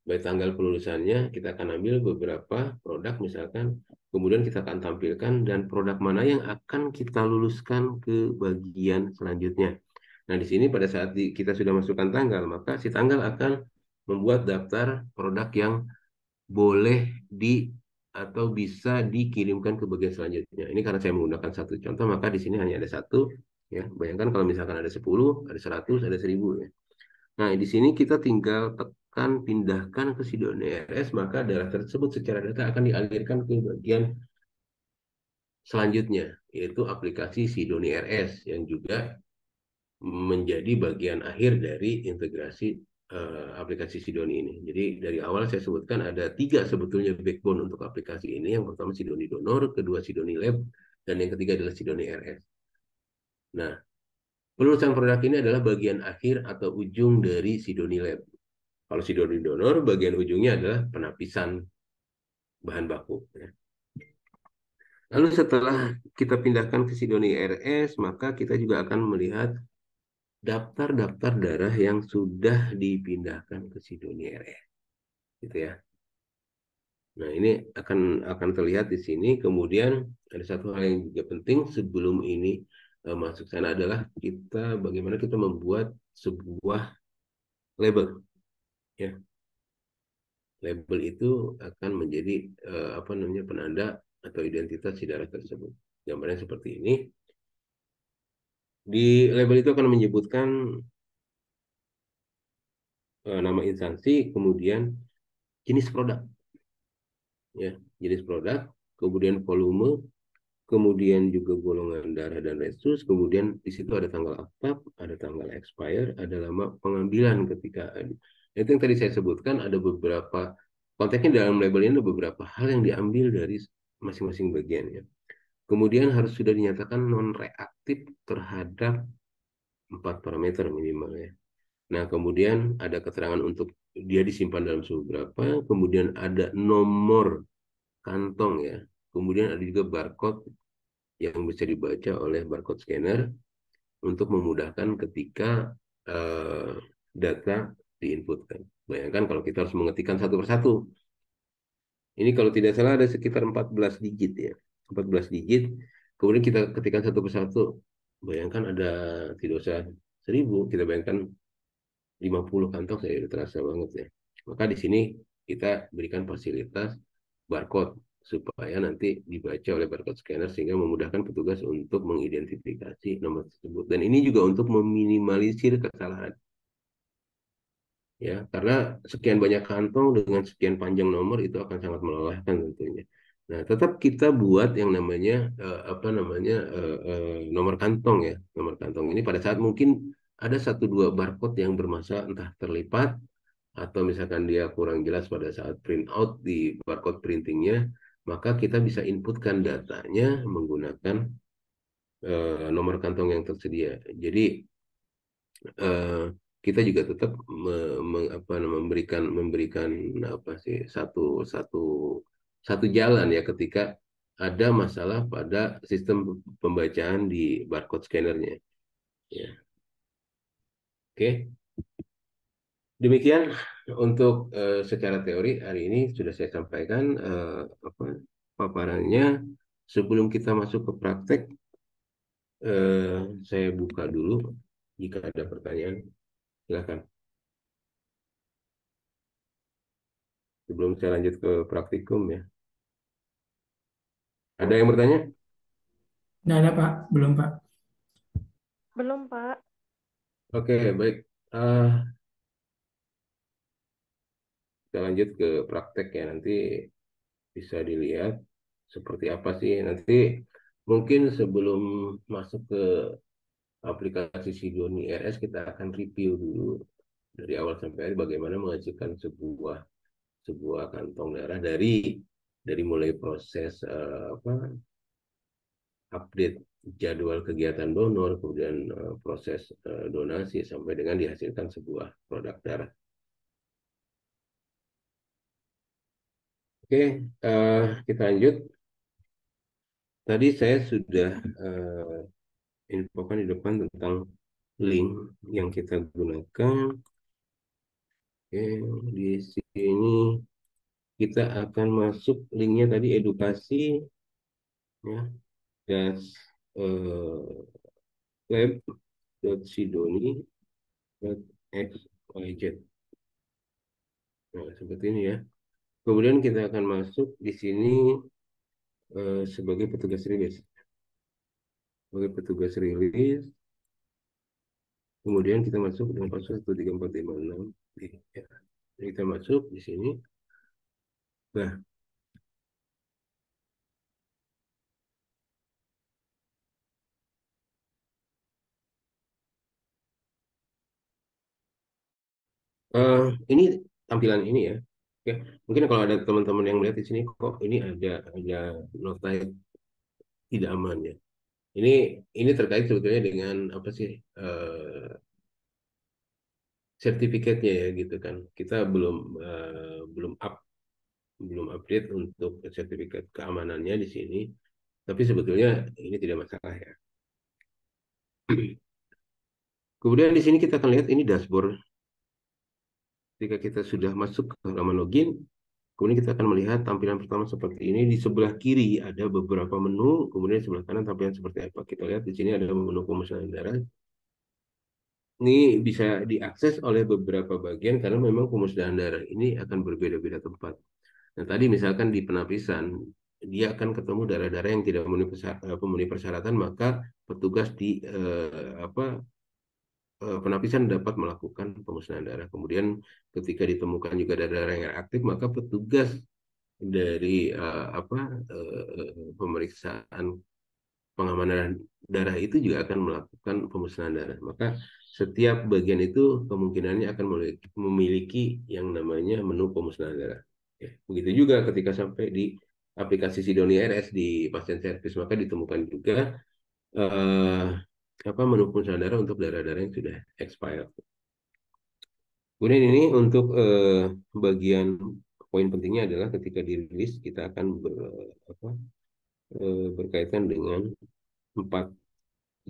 By tanggal pelulusannya kita akan ambil beberapa produk misalkan, kemudian kita akan tampilkan dan produk mana yang akan kita luluskan ke bagian selanjutnya. Nah, di sini pada saat kita sudah masukkan tanggal, maka si tanggal akan membuat daftar produk yang boleh atau bisa dikirimkan ke bagian selanjutnya. Ini karena saya menggunakan satu contoh, maka di sini hanya ada satu. Ya, bayangkan kalau misalkan ada 10, ada 100, ada 1.000. Ya. Nah, di sini kita tinggal tekan pindahkan ke Sidoni RS, maka darah tersebut secara data akan dialirkan ke bagian selanjutnya, yaitu aplikasi Sidoni RS yang juga menjadi bagian akhir dari integrasi aplikasi Sidoni ini. Jadi dari awal saya sebutkan ada 3 sebetulnya backbone untuk aplikasi ini. Yang pertama Sidoni Donor, kedua Sidoni Lab, dan yang ketiga adalah Sidoni RS. Nah, pelulusan produk ini adalah bagian akhir atau ujung dari Sidoni Lab. Kalau Sidoni Donor, bagian ujungnya adalah penapisan bahan baku. Ya. Lalu setelah kita pindahkan ke Sidoni RS, maka kita juga akan melihat daftar-daftar darah yang sudah dipindahkan ke Sidoni RS, gitu ya. Nah, ini akan terlihat di sini. Kemudian ada satu hal yang juga penting sebelum ini masuk sana adalah bagaimana kita membuat sebuah label, ya. Label itu akan menjadi apa namanya penanda atau identitas si darah tersebut. Gambarnya seperti ini. Di label itu akan menyebutkan nama instansi, kemudian jenis produk, ya, jenis produk, kemudian volume, kemudian juga golongan darah dan resus, kemudian di situ ada tanggal aktab, ada tanggal expire, ada lama pengambilan ketika itu yang tadi saya sebutkan ada beberapa konteksnya dalam label ini ada beberapa hal yang diambil dari masing-masing bagian ya. Kemudian harus sudah dinyatakan non reaktif terhadap 4 parameter minimal ya. Nah, kemudian ada keterangan untuk dia disimpan dalam suhu berapa, kemudian ada nomor kantong ya. Kemudian ada juga barcode yang bisa dibaca oleh barcode scanner untuk memudahkan ketika eh, data diinputkan. Bayangkan kalau kita harus mengetikkan satu persatu. Ini kalau tidak salah ada sekitar 14 digit ya. 14 digit. Kemudian kita ketikkan satu persatu. Bayangkan ada tidak usah 1.000, kita bayangkan 50 kantong saya udah terasa banget ya. Maka di sini kita berikan fasilitas barcode supaya nanti dibaca oleh barcode scanner sehingga memudahkan petugas untuk mengidentifikasi nomor tersebut. Dan ini juga untuk meminimalisir kesalahan ya, karena sekian banyak kantong dengan sekian panjang nomor itu akan sangat melelahkan tentunya. Nah, tetap kita buat yang namanya apa namanya nomor kantong ya. Nomor kantong ini pada saat mungkin ada satu dua barcode yang bermasalah entah terlipat atau misalkan dia kurang jelas pada saat print out di barcode printingnya, maka kita bisa inputkan datanya menggunakan nomor kantong yang tersedia. Jadi eh, kita juga tetap memberikan memberikan apa sih satu satu satu jalan ya ketika ada masalah pada sistem pembacaan di barcode scannernya. Ya, oke. Demikian untuk secara teori hari ini sudah saya sampaikan apa paparannya. Sebelum kita masuk ke praktek, saya buka dulu jika ada pertanyaan. Silakan. Sebelum saya lanjut ke praktikum ya. Ada yang bertanya? Nggak ada, Pak. Belum, Pak. Belum, Pak. Oke, baik. Ah, kita lanjut ke praktek ya. Nanti bisa dilihat seperti apa sih. Nanti mungkin sebelum masuk ke aplikasi Sidoni RS, kita akan review dulu dari awal sampai akhir bagaimana menghasilkan sebuah sebuah kantong darah dari mulai proses apa update jadwal kegiatan donor, kemudian proses donasi sampai dengan dihasilkan sebuah produk darah. Oke, kita lanjut. Tadi saya sudah infokan di depan tentang link yang kita gunakan. Oke, di sini kita akan masuk linknya tadi edukasi ya, das web.sidoni.xyz. Nah, seperti ini ya. Kemudian kita akan masuk di sini sebagai petugas rilis. Sebagai petugas rilis, kemudian kita masuk dengan pasal 13456. Ya. Kita masuk di sini. Nah, ini tampilan ini ya. Oke, mungkin kalau ada teman-teman yang melihat di sini kok ini ada nota tidak aman ya. Ini ini terkait sebetulnya dengan apa sih sertifikatnya ya gitu kan. Kita belum update untuk sertifikat keamanannya di sini. Tapi sebetulnya ini tidak masalah ya. Kemudian di sini kita akan lihat ini dashboard. Ketika kita sudah masuk ke halaman login, kemudian kita akan melihat tampilan pertama seperti ini. Di sebelah kiri ada beberapa menu, kemudian di sebelah kanan tampilan seperti apa. Kita lihat di sini ada menu pemesanan darah. ini bisa diakses oleh beberapa bagian karena memang pemusnahan darah ini akan berbeda-beda tempat. Nah, tadi misalkan di penapisan, dia akan ketemu darah-darah yang tidak memenuhi persyaratan, maka petugas di penapisan dapat melakukan pemusnahan darah. Kemudian ketika ditemukan juga darah-darah yang aktif, maka petugas dari pemeriksaan pengamanan darah itu juga akan melakukan pemusnahan darah. Maka setiap bagian itu kemungkinannya akan memiliki yang namanya menu pemusnahan darah. Ya, begitu juga ketika sampai di aplikasi Sidonia RS di pasien servis, maka ditemukan juga eh, menu pemusnahan darah untuk darah-darah yang sudah expired. Kemudian ini untuk bagian poin pentingnya adalah ketika dirilis kita akan berkaitan dengan 4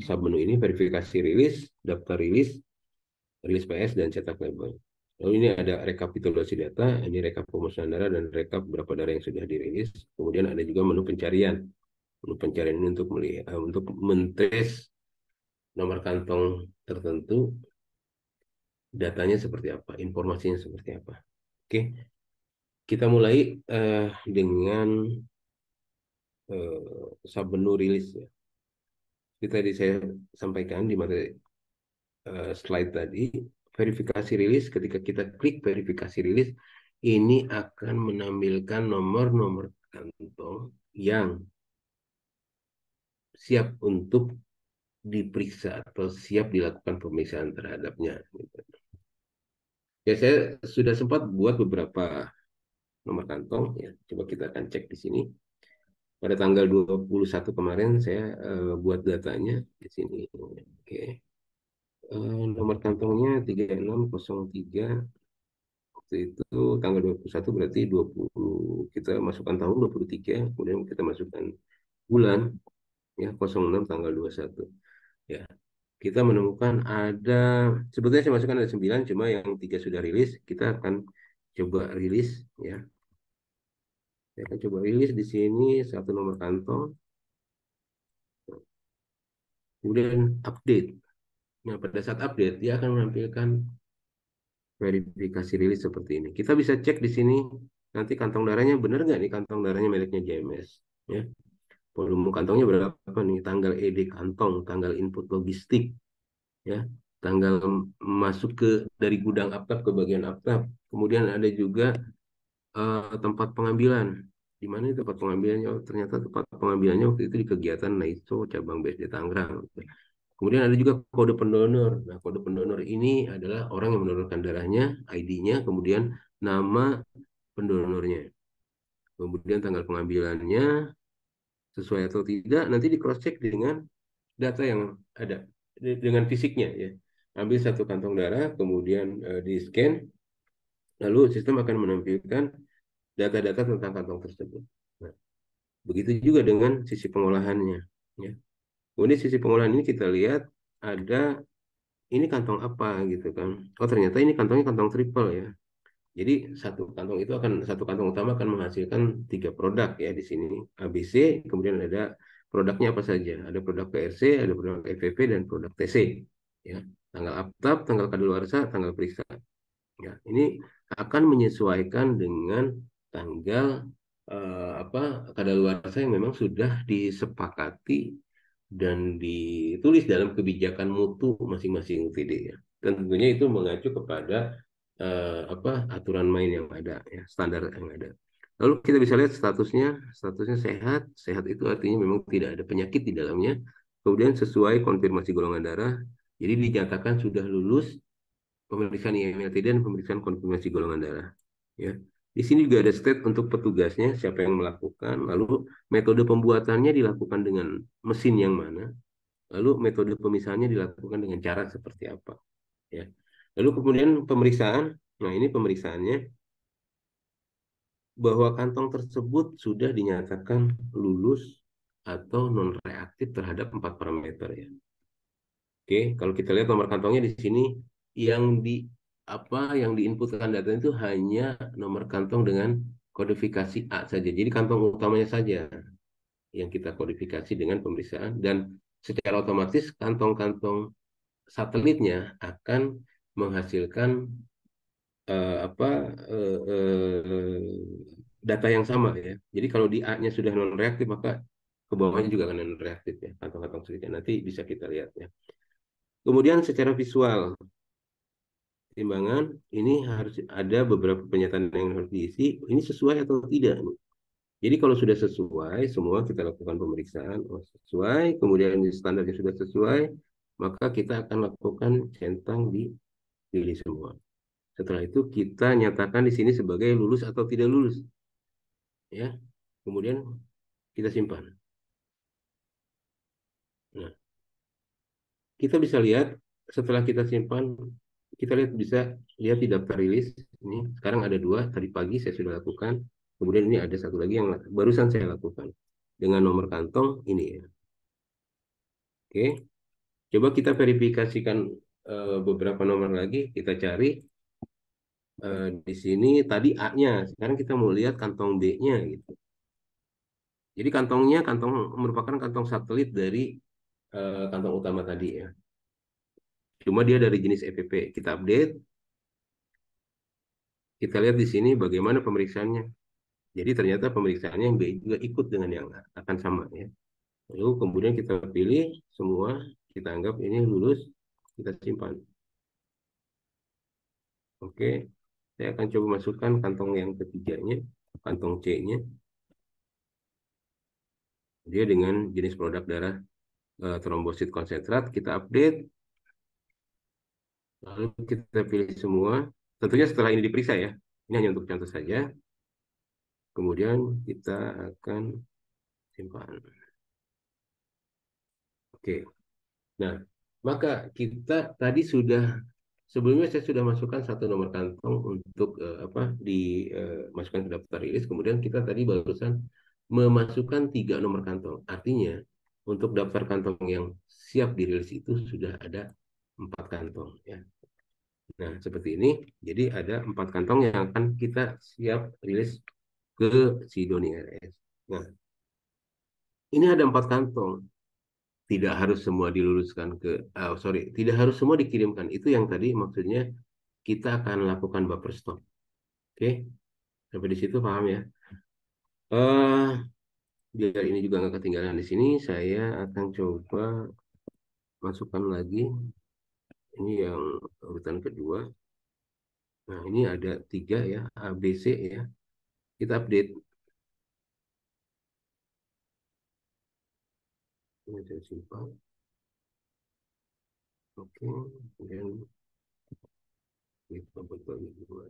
submenu ini: verifikasi rilis, daftar rilis, rilis PS, dan cetak label. Lalu ini ada rekapitulasi data, ini rekap pemusnahan darah dan rekap berapa darah yang sudah dirilis. Kemudian ada juga menu pencarian. Menu pencarian ini untuk melihat, untuk mentrace nomor kantong tertentu, datanya seperti apa, informasinya seperti apa. Oke, kita mulai dengan submenu rilis ya. Seperti tadi saya sampaikan di materi slide tadi, verifikasi rilis, ketika kita klik verifikasi rilis, ini akan menampilkan nomor-nomor kantong yang siap untuk diperiksa atau siap dilakukan pemeriksaan terhadapnya. Ya, saya sudah sempat buat beberapa nomor kantong. Ya, coba kita akan cek di sini. Pada tanggal 21 kemarin saya buat datanya di sini. Oke. Nomor kantongnya 3603. Waktu itu tanggal 21 berarti 20, kita masukkan tahun 23, kemudian kita masukkan bulan ya 06 tanggal 21. Ya. Kita menemukan ada, sebetulnya saya masukkan ada 9, cuma yang 3 sudah rilis. Kita akan coba rilis ya. Saya akan coba rilis di sini satu nomor kantong. Kemudian update. Nah, pada saat update dia akan menampilkan verifikasi rilis seperti ini. Kita bisa cek di sini nanti kantong darahnya benar nggak nih, kantong darahnya miliknya JMS. Ya. Volume kantongnya berapa nih? Tanggal ED kantong, tanggal input logistik, ya, tanggal masuk ke dari gudang aptab ke bagian aptab. Kemudian ada juga tempat pengambilan. Di mana tempat pengambilannya? Oh, ternyata tempat pengambilannya waktu itu di kegiatan NAISO cabang BSD Tangerang. Kemudian ada juga kode pendonor. Nah, kode pendonor ini adalah orang yang mendonorkan darahnya, ID-nya, kemudian nama pendonornya. Kemudian tanggal pengambilannya sesuai atau tidak, nanti di cross check dengan data yang ada, dengan fisiknya ya. Ambil satu kantong darah, kemudian di scan, lalu sistem akan menampilkan data-data tentang kantong tersebut. Nah, begitu juga dengan sisi pengolahannya. Ya. Kemudian sisi pengolahan ini kita lihat ada ini kantong apa gitu kan. Oh, ternyata ini kantongnya kantong triple ya. Jadi satu kantong utama akan menghasilkan 3 produk ya di sini ABC, kemudian ada produknya apa saja. Ada produk PRC, ada produk FVP, dan produk TC. Ya, tanggal aptab, tanggal kadaluarsa, tanggal periksa. Ya, ini akan menyesuaikan dengan tanggal kadaluarsa yang memang sudah disepakati dan ditulis dalam kebijakan mutu masing-masing UTD ya. Dan tentunya itu mengacu kepada aturan main yang ada ya, standar yang ada. Lalu kita bisa lihat statusnya sehat. Sehat itu artinya memang tidak ada penyakit di dalamnya. Kemudian sesuai konfirmasi golongan darah, jadi dinyatakan sudah lulus pemeriksaan IMLT dan pemeriksaan konfirmasi golongan darah. Ya. Di sini juga ada state untuk petugasnya, siapa yang melakukan, lalu metode pembuatannya dilakukan dengan mesin yang mana, lalu metode pemisahannya dilakukan dengan cara seperti apa. Ya. Lalu kemudian pemeriksaan, nah ini pemeriksaannya bahwa kantong tersebut sudah dinyatakan lulus atau non-reaktif terhadap 4 parameter ya. Oke, kalau kita lihat nomor kantongnya di sini yang yang diinputkan data itu hanya nomor kantong dengan kodifikasi A saja. Jadi kantong utamanya saja yang kita kodifikasi dengan pemeriksaan, dan secara otomatis kantong-kantong satelitnya akan menghasilkan apa data yang sama ya. Jadi kalau di A-nya sudah non reaktif maka ke bawahnya juga akan non reaktif ya kantong-kantong satelitnya. Nanti bisa kita lihat ya. Kemudian secara visual timbangan ini harus ada beberapa pernyataan yang harus diisi. Ini sesuai atau tidak nih. Jadi kalau sudah sesuai, semua kita lakukan pemeriksaan. Oh, sesuai, kemudian standarnya sudah sesuai, maka kita akan lakukan centang di pilih semua. Setelah itu kita nyatakan di sini sebagai lulus atau tidak lulus, ya. Kemudian kita simpan. Nah, kita bisa lihat setelah kita simpan, kita lihat bisa lihat di daftar rilis. Ini sekarang ada dua, tadi pagi saya sudah lakukan. Kemudian ini ada satu lagi yang barusan saya lakukan dengan nomor kantong ini ya. Oke, coba kita verifikasikan beberapa nomor lagi. Kita cari di sini tadi A-nya. Sekarang kita mau lihat kantong B-nya gitu. Jadi kantongnya merupakan kantong satelit dari kantong utama tadi ya. Cuma dia dari jenis EPP. Kita update, kita lihat di sini bagaimana pemeriksaannya. Jadi ternyata pemeriksaannya yang B juga ikut dengan yang akan sama ya. Lalu kemudian kita pilih semua, kita anggap ini lulus, kita simpan. Oke, saya akan coba masukkan kantong yang ketiganya, kantong C-nya. Dia dengan jenis produk darah trombosit konsentrat, kita update, lalu kita pilih semua. Tentunya setelah ini diperiksa ya. Ini hanya untuk contoh saja. Kemudian kita akan simpan. Oke. Nah, maka kita tadi sudah sebelumnya saya sudah masukkan satu nomor kantong untuk dimasukkan ke daftar rilis. Kemudian kita tadi barusan memasukkan 3 nomor kantong. Artinya untuk daftar kantong yang siap dirilis itu sudah ada 4 kantong ya. Nah, seperti ini. Jadi ada 4 kantong yang akan kita siap rilis ke Sidoni RS. Nah, ini ada 4 kantong. Tidak harus semua diluluskan tidak harus semua dikirimkan. Itu yang tadi maksudnya kita akan lakukan buffer stop. Oke, sampai di situ paham ya? eh Biar ini juga nggak ketinggalan di sini, saya akan coba masukkan lagi. Ini yang urutan kedua. Nah, ini ada 3 ya, A, B, C ya. Kita update. Ini saya simpan. Oke, kemudian kita bagi dua.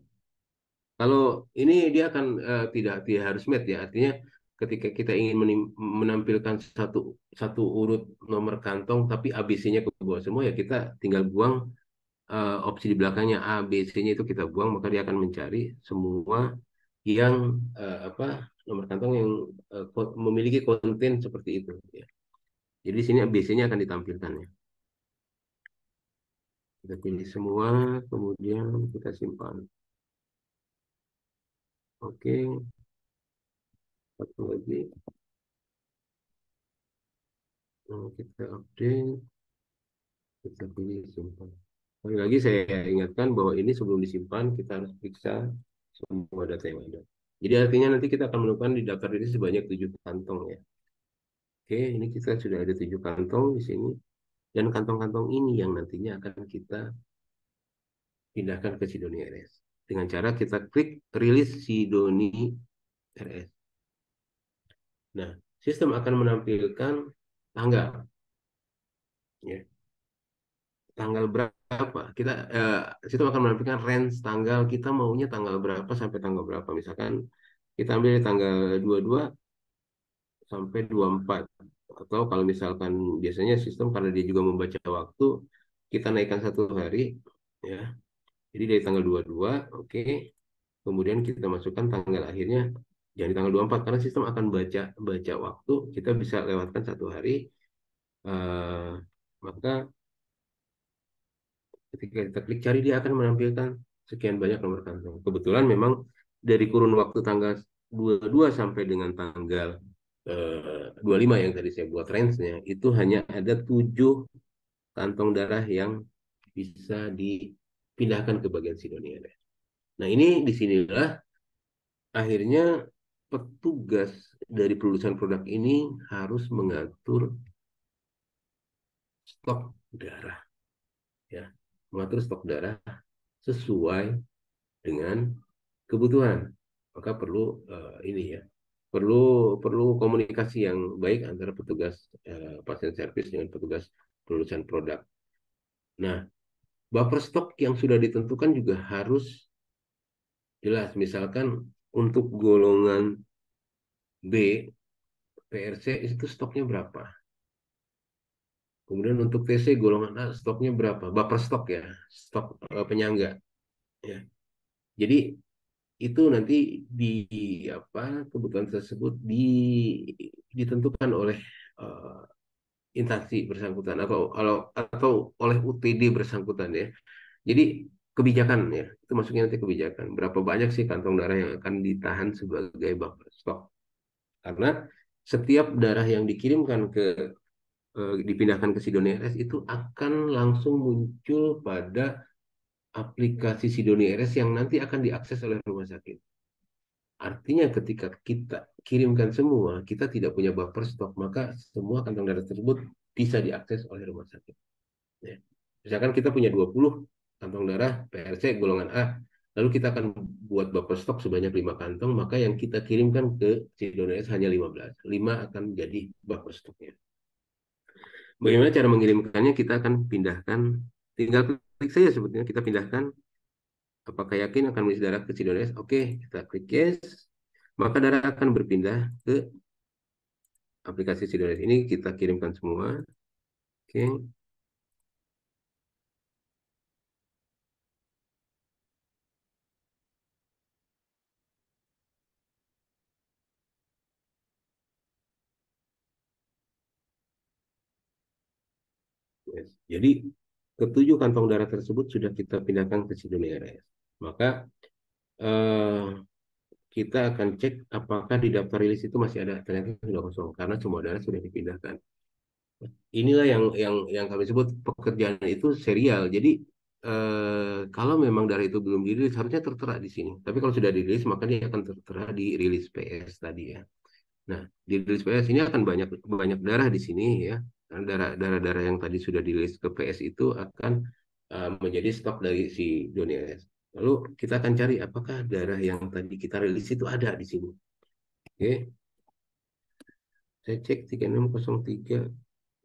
Kalau ini dia akan tidak harus match ya. Artinya ketika kita ingin menampilkan satu satu urut nomor kantong tapi ABC-nya ke bawah semua ya kita tinggal buang opsi di belakangnya A, B, C-nya itu kita buang maka dia akan mencari semua yang nomor kantong yang memiliki konten seperti itu ya. Jadi di sini ABC-nya akan ditampilkan ya. Kita pilih semua kemudian kita simpan. Oke, satu lagi. Nah, kita update, kita pilih simpan. Sekali lagi saya ingatkan bahwa ini sebelum disimpan kita harus periksa semua data yang ada. Jadi artinya nanti kita akan menemukan di daftar ini sebanyak 7 kantong ya. Oke, ini kita sudah ada 7 kantong di sini. Dan kantong-kantong ini yang nantinya akan kita pindahkan ke Sidoni RS. Dengan cara kita klik rilis Sidoni RS. Nah, sistem akan menampilkan tanggal. Ya, tanggal berapa kita sistem akan menampilkan range tanggal kita maunya tanggal berapa sampai tanggal berapa, misalkan kita ambil tanggal 22 sampai 24 atau kalau misalkan biasanya sistem karena dia juga membaca waktu kita naikkan 1 hari ya, jadi dari tanggal 22 oke. Kemudian kita masukkan tanggal akhirnya jangan di tanggal 24 karena sistem akan baca baca waktu, kita bisa lewatkan 1 hari. eh, Maka ketika kita klik cari dia akan menampilkan sekian banyak nomor kantong. Kebetulan memang dari kurun waktu tanggal 22 sampai dengan tanggal 25 yang tadi saya buat range-nya itu hanya ada 7 kantong darah yang bisa dipindahkan ke bagian Sidonia. Nah, ini disinilah akhirnya petugas dari pelulusan produk ini harus mengatur stok darah, ya, mengatur stok darah sesuai dengan kebutuhan. Maka perlu ini ya, perlu perlu komunikasi yang baik antara petugas pasien service dengan petugas pelulusan produk. Nah, buffer stok yang sudah ditentukan juga harus jelas. Misalkan untuk golongan B, PRC itu stoknya berapa? Kemudian untuk TC golongan A stoknya berapa? Buffer stok ya, stok penyangga. Ya. Jadi itu nanti di apa kebutuhan tersebut ditentukan oleh eh, instansi bersangkutan atau oleh UTD bersangkutan ya. Jadi kebijakan ya, itu maksudnya nanti kebijakan. Berapa banyak sih kantong darah yang akan ditahan sebagai buffer stok? Karena setiap darah yang dikirimkan dipindahkan ke Sidonia RS itu akan langsung muncul pada aplikasi Sidonia RS yang nanti akan diakses oleh rumah sakit. Artinya ketika kita kirimkan semua, kita tidak punya buffer stok, maka semua kantong darah tersebut bisa diakses oleh rumah sakit. Ya. Misalkan kita punya 20 kantong darah PRC golongan A, lalu kita akan buat buffer stok sebanyak 5 kantong, maka yang kita kirimkan ke Sidonia RS hanya 15. 5 akan jadi buffer stoknya. Bagaimana cara mengirimkannya? Kita akan pindahkan, tinggal klik saja sebetulnya kita pindahkan. Apakah yakin akan mengisi darah ke Sidones? Oke, kita klik yes. Maka darah akan berpindah ke aplikasi Sidones. Ini kita kirimkan semua. Oke, yes. Jadi ketujuh kantong darah tersebut sudah kita pindahkan ke Sidonia RS. Maka eh, kita akan cek apakah di daftar rilis itu masih ada. Ternyata sudah kosong karena semua darah sudah dipindahkan. Inilah yang kami sebut pekerjaan itu serial. Jadi kalau memang dari itu belum dirilis harusnya tertera di sini. Tapi kalau sudah dirilis maka dia akan tertera di rilis PS tadi ya. Nah, di rilis PS ini akan banyak banyak darah di sini ya. Karena darah-darah yang tadi sudah dirilis ke PS itu akan menjadi stok dari si Donier. Lalu kita akan cari apakah darah yang tadi kita rilis itu ada di sini. Oke, saya cek 3603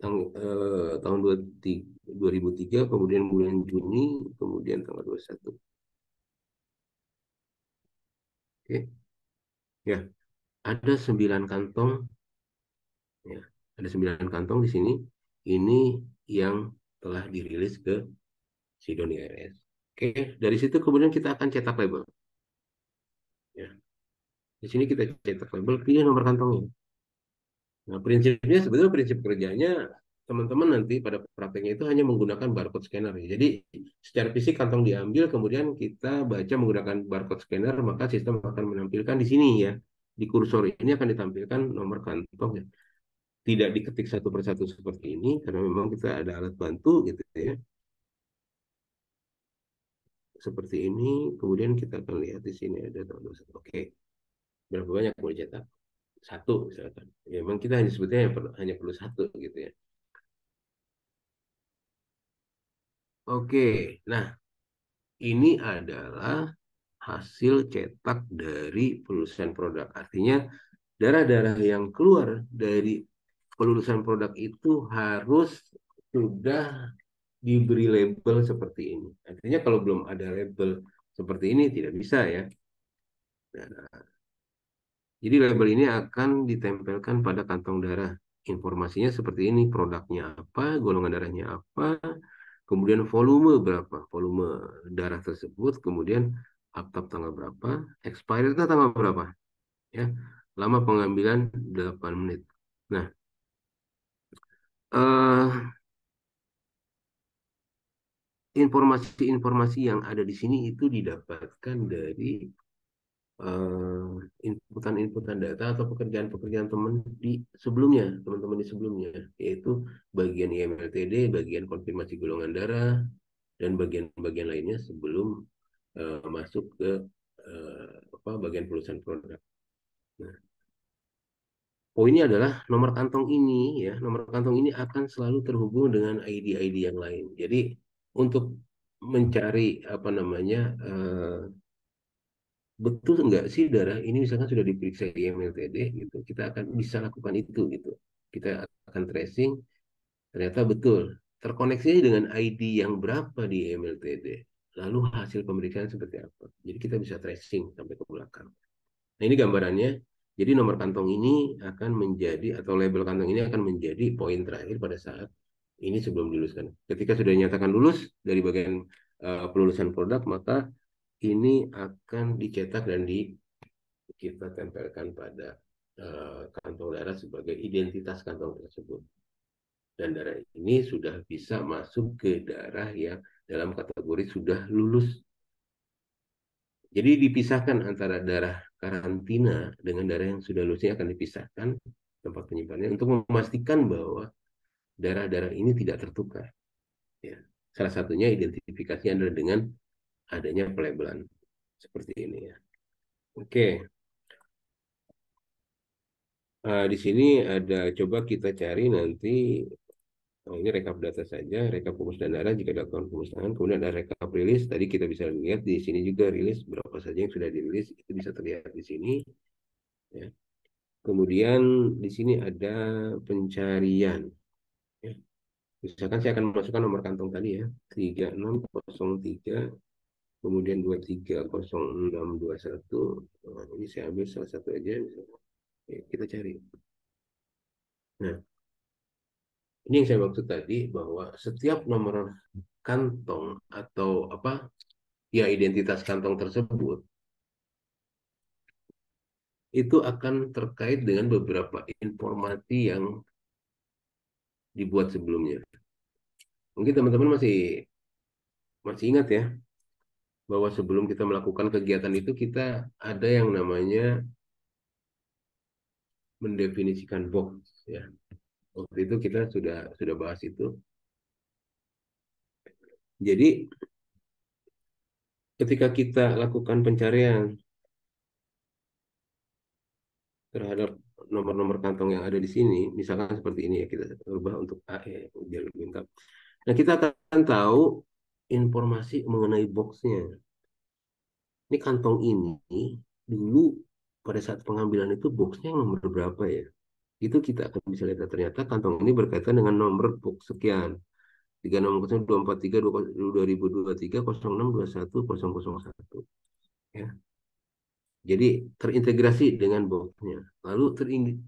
tahun 2003, kemudian bulan Juni, kemudian tanggal 21. Oke, ya, ada 9 kantong, ya, ada 9 kantong di sini. Ini yang telah dirilis ke Sidonia RS. Oke, dari situ kemudian kita akan cetak label. Ya, di sini kita cetak label, pilih nomor kantongnya. Nah, prinsipnya sebetulnya prinsip kerjanya teman-teman nanti pada prakteknya itu hanya menggunakan barcode scanner. Jadi secara fisik kantong diambil, kemudian kita baca menggunakan barcode scanner, maka sistem akan menampilkan di sini ya. Di kursor ini akan ditampilkan nomor kantong ya. Tidak diketik satu persatu seperti ini, karena memang kita ada alat bantu gitu ya. Seperti ini, kemudian kita akan lihat di sini ada tahun 21. Oke, berapa banyak boleh cetak? Satu misalkan. Ya, memang kita hanya sebetulnya hanya perlu satu gitu ya. Oke, nah ini adalah hasil cetak dari pelulusan produk. Artinya darah-darah yang keluar dari pelulusan produk itu harus sudah diberi label seperti ini. Artinya kalau belum ada label seperti ini tidak bisa ya. Nah, jadi label ini akan ditempelkan pada kantong darah. Informasinya seperti ini, produknya apa, golongan darahnya apa, kemudian volume berapa, volume darah tersebut, kemudian up tanggal berapa, expired tanggal berapa, ya, lama pengambilan 8 menit. Nah, eh, informasi-informasi yang ada di sini itu didapatkan dari eh, inputan-inputan data atau pekerjaan-pekerjaan teman-teman di sebelumnya, yaitu bagian IMLTD, bagian konfirmasi golongan darah, dan bagian-bagian lainnya sebelum masuk ke bagian penulisan produk. Nah, poinnya adalah nomor kantong ini ya, nomor kantong ini akan selalu terhubung dengan ID-ID yang lain. Jadi untuk mencari apa namanya betul nggak sih darah ini misalkan sudah diperiksa IMLTD gitu, kita akan bisa lakukan itu gitu. Kita akan tracing, ternyata betul terkoneksi dengan ID yang berapa di IMLTD. Lalu hasil pemeriksaan seperti apa. Jadi kita bisa tracing sampai ke belakang. Nah, ini gambarannya. Jadi nomor kantong ini akan menjadi, atau label kantong ini akan menjadi poin terakhir pada saat ini sebelum diluluskan. Ketika sudah dinyatakan lulus dari bagian pelulusan produk, maka ini akan dicetak dan kita tempelkan pada kantong darah sebagai identitas kantong tersebut. Dan darah ini sudah bisa masuk ke darah yang dalam kategori sudah lulus. Jadi dipisahkan antara darah karantina dengan darah yang sudah lulusnya akan dipisahkan tempat penyimpanannya untuk memastikan bahwa darah-darah ini tidak tertukar. Ya. Salah satunya identifikasinya adalah dengan adanya pelabelan seperti ini ya. Oke, di sini ada coba kita cari nanti. Ini rekap data saja, rekap pemusnahan darah jika dilakukan pemusnahan, kemudian ada rekap rilis. Tadi kita bisa lihat di sini juga rilis berapa saja yang sudah dirilis, itu bisa terlihat di sini. Ya. Kemudian di sini ada pencarian. Ya. Misalkan saya akan masukkan nomor kantong tadi ya, 3603, kemudian 230621. Nah, ini saya ambil salah satu aja. Ya, kita cari. Nah, ini yang saya maksud tadi bahwa setiap nomor kantong atau apa ya identitas kantong tersebut itu akan terkait dengan beberapa informasi yang dibuat sebelumnya. Mungkin teman-teman masih masih ingat ya bahwa sebelum kita melakukan kegiatan itu kita ada yang namanya mendefinisikan box ya. Waktu itu kita sudah bahas itu. Jadi ketika kita lakukan pencarian terhadap nomor-nomor kantong yang ada di sini, misalkan seperti ini ya kita ubah untuk AE biar lebih lengkap. Nah, kita akan tahu informasi mengenai boxnya. Ini kantong ini dulu pada saat pengambilan itu boxnya nomor berapa ya? Itu kita akan bisa lihat ternyata kantong ini berkaitan dengan nomor box sekian. 360243 2023 0621 001. Ya. Jadi terintegrasi dengan boxnya. Lalu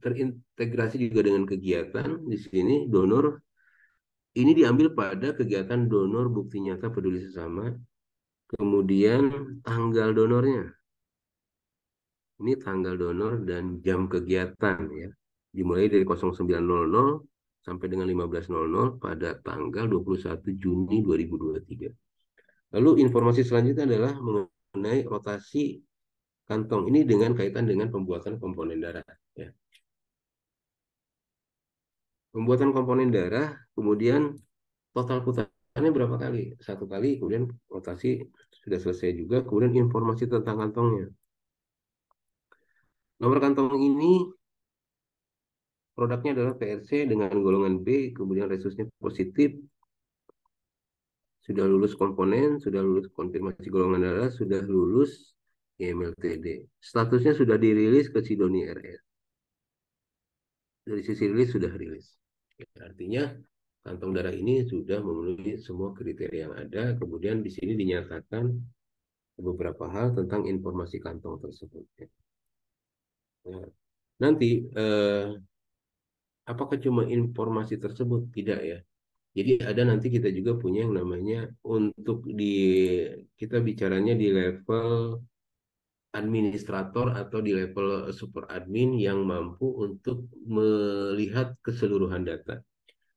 terintegrasi juga dengan kegiatan di sini donor ini diambil pada kegiatan donor bukti nyata peduli sesama. Kemudian tanggal donornya. Ini tanggal donor dan jam kegiatan ya. Dimulai dari 09.00 sampai dengan 15.00 pada tanggal 21 Juni 2023. Lalu informasi selanjutnya adalah mengenai rotasi kantong ini dengan kaitan dengan pembuatan komponen darah ya. Pembuatan komponen darah, kemudian total putarannya berapa kali? Satu kali, kemudian rotasi sudah selesai juga, kemudian informasi tentang kantongnya. Nomor kantong ini produknya adalah PRC dengan golongan B, kemudian resusnya positif, sudah lulus komponen, sudah lulus konfirmasi golongan darah, sudah lulus IMLTD. Statusnya sudah dirilis ke Sidoni RS. Dari sisi rilis sudah rilis. Artinya kantong darah ini sudah memenuhi semua kriteria yang ada. Kemudian di sini dinyatakan beberapa hal tentang informasi kantong tersebut. Ya. Nanti apakah cuma informasi tersebut? Tidak ya. Jadi ada nanti kita juga punya yang namanya untuk kita bicaranya di level administrator atau di level super admin yang mampu untuk melihat keseluruhan data.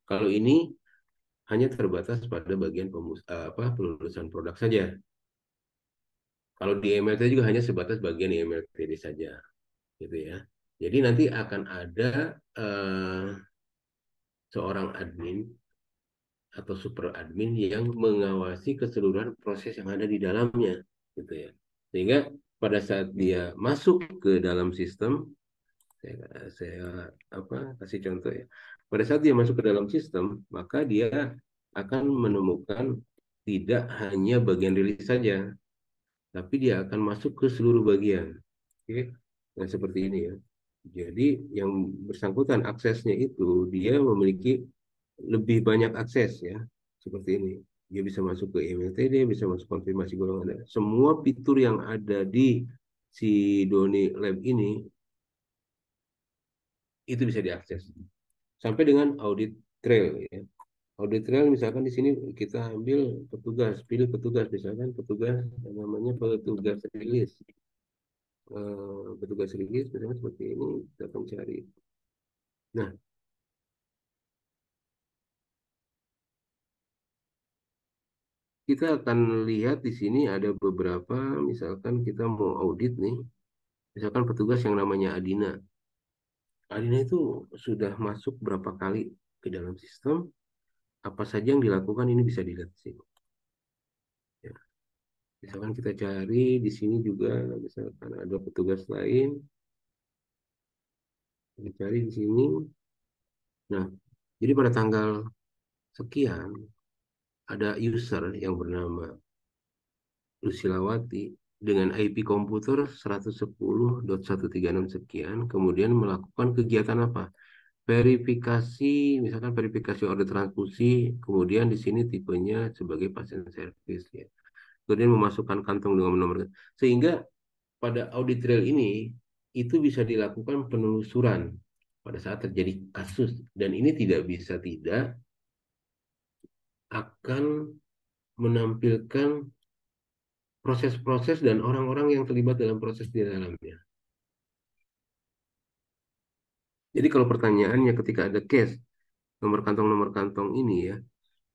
Kalau ini hanya terbatas pada bagian pelulusan produk saja. Kalau di MLT juga hanya sebatas bagian MLTD saja, gitu ya. Jadi nanti akan ada seorang admin atau super admin yang mengawasi keseluruhan proses yang ada di dalamnya, gitu ya. Sehingga pada saat dia masuk ke dalam sistem, saya kasih contoh ya. Pada saat dia masuk ke dalam sistem, maka dia akan menemukan tidak hanya bagian rilis saja, tapi dia akan masuk ke seluruh bagian. Oke, nah seperti ini ya. Jadi yang bersangkutan aksesnya itu dia memiliki lebih banyak akses ya, seperti ini. Dia bisa masuk ke email TD, bisa masuk konfirmasi golongan darah. Semua fitur yang ada di si Doni Lab ini itu bisa diakses. Sampai dengan audit trail ya. Audit trail misalkan di sini kita ambil petugas, pilih petugas misalkan petugas yang namanya petugas rilis. Petugas rilis misalkan seperti ini kita akan cari. Nah, kita akan lihat di sini ada beberapa, misalkan kita mau audit nih, misalkan petugas yang namanya Adina. Adina itu sudah masuk berapa kali ke dalam sistem, apa saja yang dilakukan ini bisa dilihat di sini. Ya. Misalkan kita cari di sini juga, misalkan ada petugas lain, kita cari di sini. Nah, jadi pada tanggal sekian ada user yang bernama Lusilawati dengan IP komputer 110.136 sekian, kemudian melakukan kegiatan apa? Verifikasi, misalkan verifikasi order transfusi, kemudian di sini tipenya sebagai pasien service ya. Kemudian memasukkan kantong dengan nomor, sehingga pada audit trail ini itu bisa dilakukan penelusuran pada saat terjadi kasus, dan ini tidak bisa tidak akan menampilkan proses-proses dan orang-orang yang terlibat dalam proses di dalamnya. Jadi kalau pertanyaannya ketika ada case nomor kantong ini ya,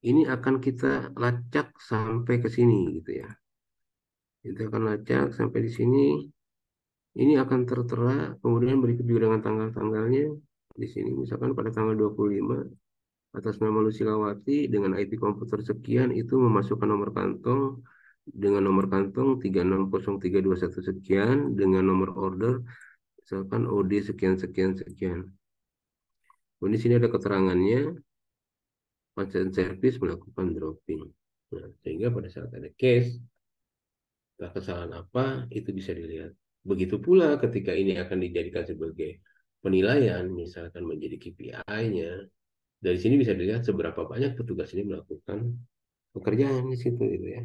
ini akan kita lacak sampai ke sini gitu ya. Kita akan lacak sampai di sini. Ini akan tertera, kemudian berikut juga dengan tanggal-tanggalnya. Di sini misalkan pada tanggal 25 atas nama Lusilawati dengan IP komputer sekian itu memasukkan nomor kantong dengan nomor kantong 360321 sekian dengan nomor order misalkan OD sekian sekian sekian. Kemudian di sini ada keterangannya, pasien service melakukan dropping. Nah, sehingga pada saat ada case, kesalahan apa, itu bisa dilihat. Begitu pula ketika ini akan dijadikan sebagai penilaian, misalkan menjadi KPI-nya, dari sini bisa dilihat seberapa banyak petugas ini melakukan pekerjaan di situ gitu ya.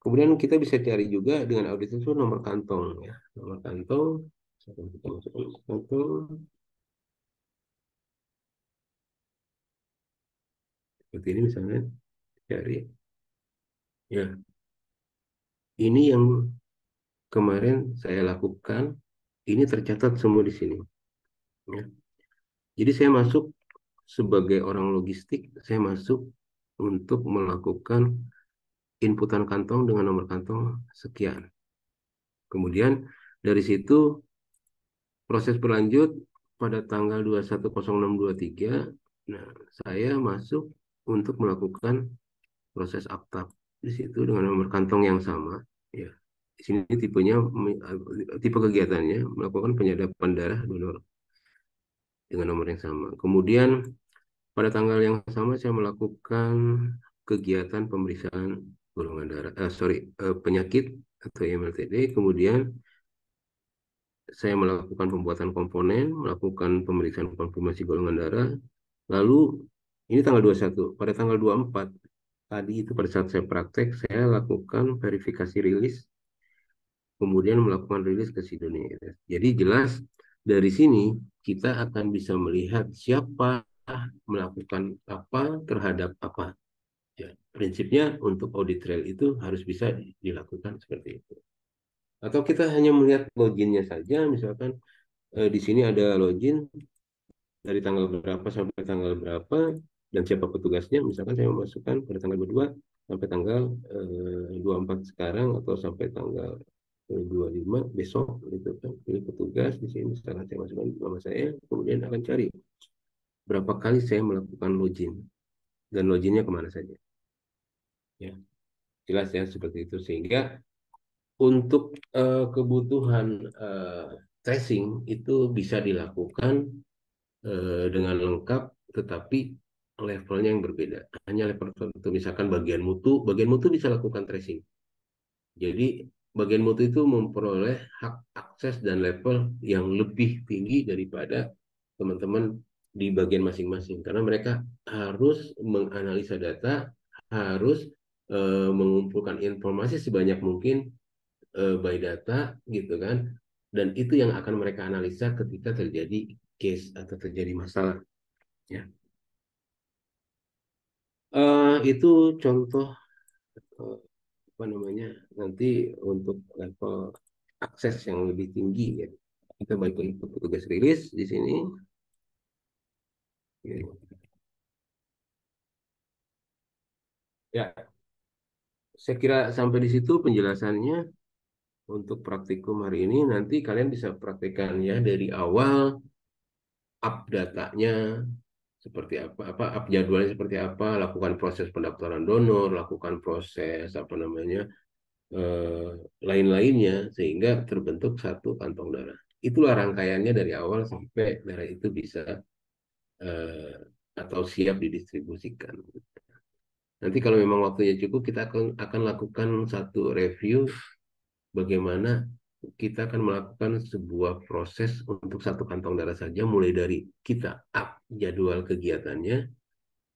Kemudian kita bisa cari juga dengan audit itu nomor kantong ya. Nomor kantong, kita masukkan nomor kantong, seperti ini misalnya, cari. Ya, ini yang kemarin saya lakukan, ini tercatat semua di sini. Ya. Jadi saya masuk sebagai orang logistik, saya masuk untuk melakukan inputan kantong dengan nomor kantong sekian. Kemudian dari situ proses berlanjut pada tanggal 21.06.23. Nah, saya masuk untuk melakukan proses aktab di situ dengan nomor kantong yang sama. Ya, di sini tipenya, tipe kegiatannya melakukan penyadapan darah donor dengan nomor yang sama. Kemudian pada tanggal yang sama saya melakukan kegiatan pemeriksaan golongan darah, penyakit atau MLTD. Kemudian saya melakukan pembuatan komponen, melakukan pemeriksaan konfirmasi golongan darah. Lalu ini tanggal 21. Pada tanggal 24 tadi itu pada saat saya praktek, saya lakukan verifikasi rilis, kemudian melakukan rilis ke Sidonia. Jadi jelas dari sini kita akan bisa melihat siapa melakukan apa terhadap apa. Ya, prinsipnya untuk audit trail itu harus bisa dilakukan seperti itu. Atau kita hanya melihat loginnya saja, misalkan di sini ada login dari tanggal berapa sampai tanggal berapa dan siapa petugasnya. Misalkan saya memasukkan pada tanggal 22 sampai tanggal 24 sekarang atau sampai tanggal 25 besok gitu kan. Pilih petugas di sini misalkan saya masukkan nama saya, kemudian akan cari berapa kali saya melakukan login. dan loginnya kemana saja. Ya, jelas ya seperti itu. Sehingga untuk kebutuhan tracing itu bisa dilakukan dengan lengkap, tetapi levelnya yang berbeda. Hanya level tertentu, misalkan bagian mutu bisa lakukan tracing. Jadi bagian mutu itu memperoleh hak akses dan level yang lebih tinggi daripada teman-teman di bagian masing-masing, karena mereka harus menganalisa data, harus mengumpulkan informasi sebanyak mungkin by data gitu kan, dan itu yang akan mereka analisa ketika terjadi case atau terjadi masalah ya. Itu contoh eh, apa namanya, nanti untuk level akses yang lebih tinggi ya. Kita balik lagi ke tugas rilis di sini. Ya, saya kira sampai di situ penjelasannya untuk praktikum hari ini. Nanti kalian bisa praktekkan ya dari awal, up datanya seperti up jadwalnya seperti apa, lakukan proses pendaftaran donor, lakukan proses apa namanya eh, lain-lainnya sehingga terbentuk satu kantong darah. Itulah rangkaiannya dari awal sampai darah itu bisa eh, atau siap didistribusikan. Nanti kalau memang waktunya cukup, kita akan lakukan satu review bagaimana kita akan melakukan sebuah proses untuk satu kantong darah saja, mulai dari kita up jadwal kegiatannya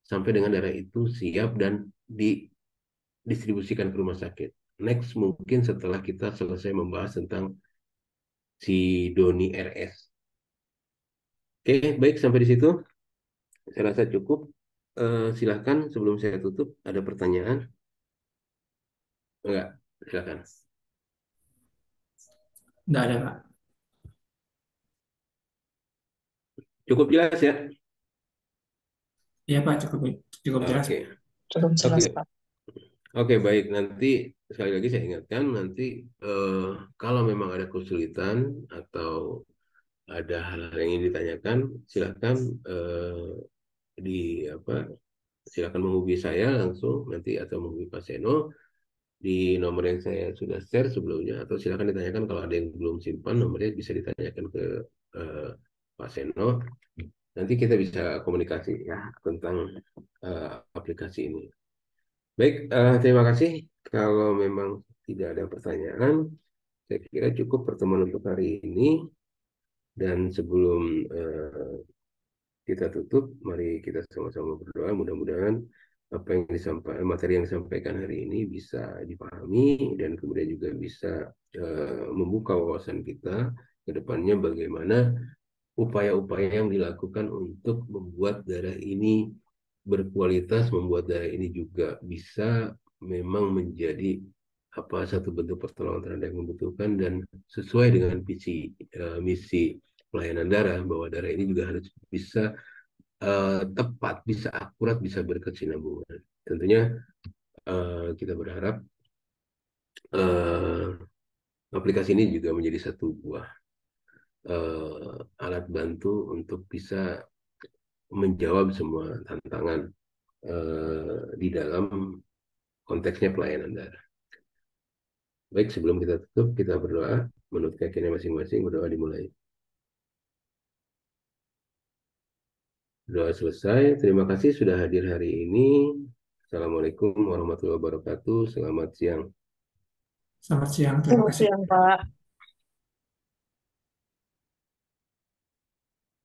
sampai dengan darah itu siap dan didistribusikan ke rumah sakit. Next, mungkin setelah kita selesai membahas tentang si Doni RS. Oke, baik sampai di situ. Saya rasa cukup. Silakan sebelum saya tutup, ada pertanyaan? Enggak, silakan. Nggak ada, Pak. Cukup jelas ya? Iya, Pak, cukup cukup jelas. Oke, Cukup jelas, oke, Pak. oke, baik. Nanti sekali lagi saya ingatkan, nanti eh, kalau memang ada kesulitan atau ada hal-hal yang ingin ditanyakan, silakan di apa? Silakan menghubungi saya langsung nanti atau menghubungi Pak Seno di nomor yang saya sudah share sebelumnya, atau silakan ditanyakan kalau ada yang belum simpan nomornya, bisa ditanyakan ke eh, Pak Seno. Nanti kita bisa komunikasi ya tentang aplikasi ini. Baik, terima kasih. Kalau memang tidak ada pertanyaan, saya kira cukup pertemuan untuk hari ini. Dan sebelum kita tutup, mari kita sama-sama berdoa. Mudah-mudahan apa yang disampaikan, materi yang disampaikan hari ini bisa dipahami dan kemudian juga bisa membuka wawasan kita ke depannya bagaimana upaya-upaya yang dilakukan untuk membuat daerah ini berkualitas, membuat daerah ini juga bisa memang menjadi satu bentuk pertolongan terhadap yang membutuhkan, dan sesuai dengan misi pelayanan darah, bahwa darah ini juga harus bisa tepat, bisa akurat, bisa berkesinambungan. Tentunya kita berharap uh, aplikasi ini juga menjadi satu buah alat bantu untuk bisa menjawab semua tantangan di dalam konteksnya pelayanan darah. Baik, sebelum kita tutup, kita berdoa menurut keyakinan masing-masing. Berdoa dimulai. Doa selesai. Terima kasih sudah hadir hari ini. Assalamualaikum warahmatullahi wabarakatuh. Selamat siang. Selamat siang, terima Selamat kasih. siang, Pak.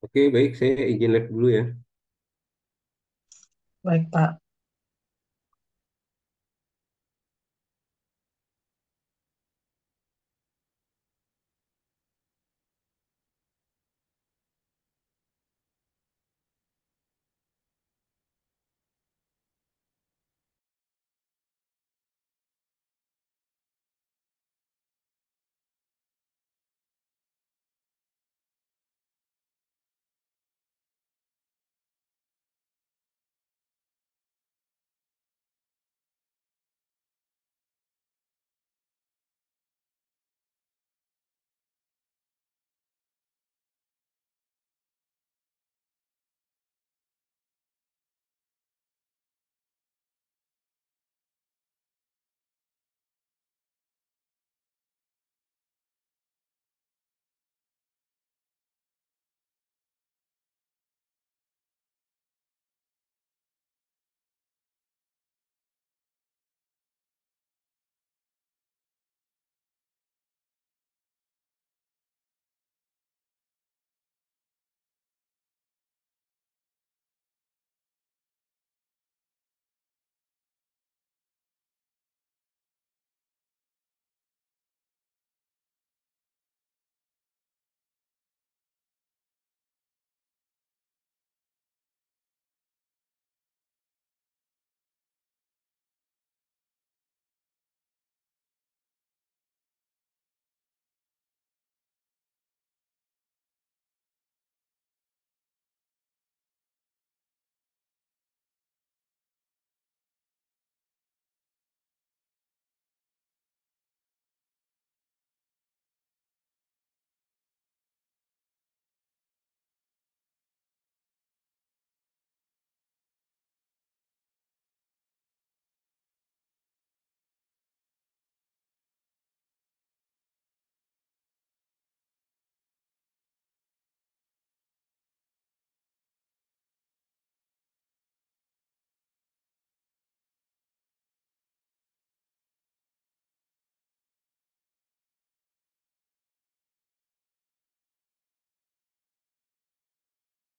Oke, baik. Saya izin live dulu ya. Baik, Pak.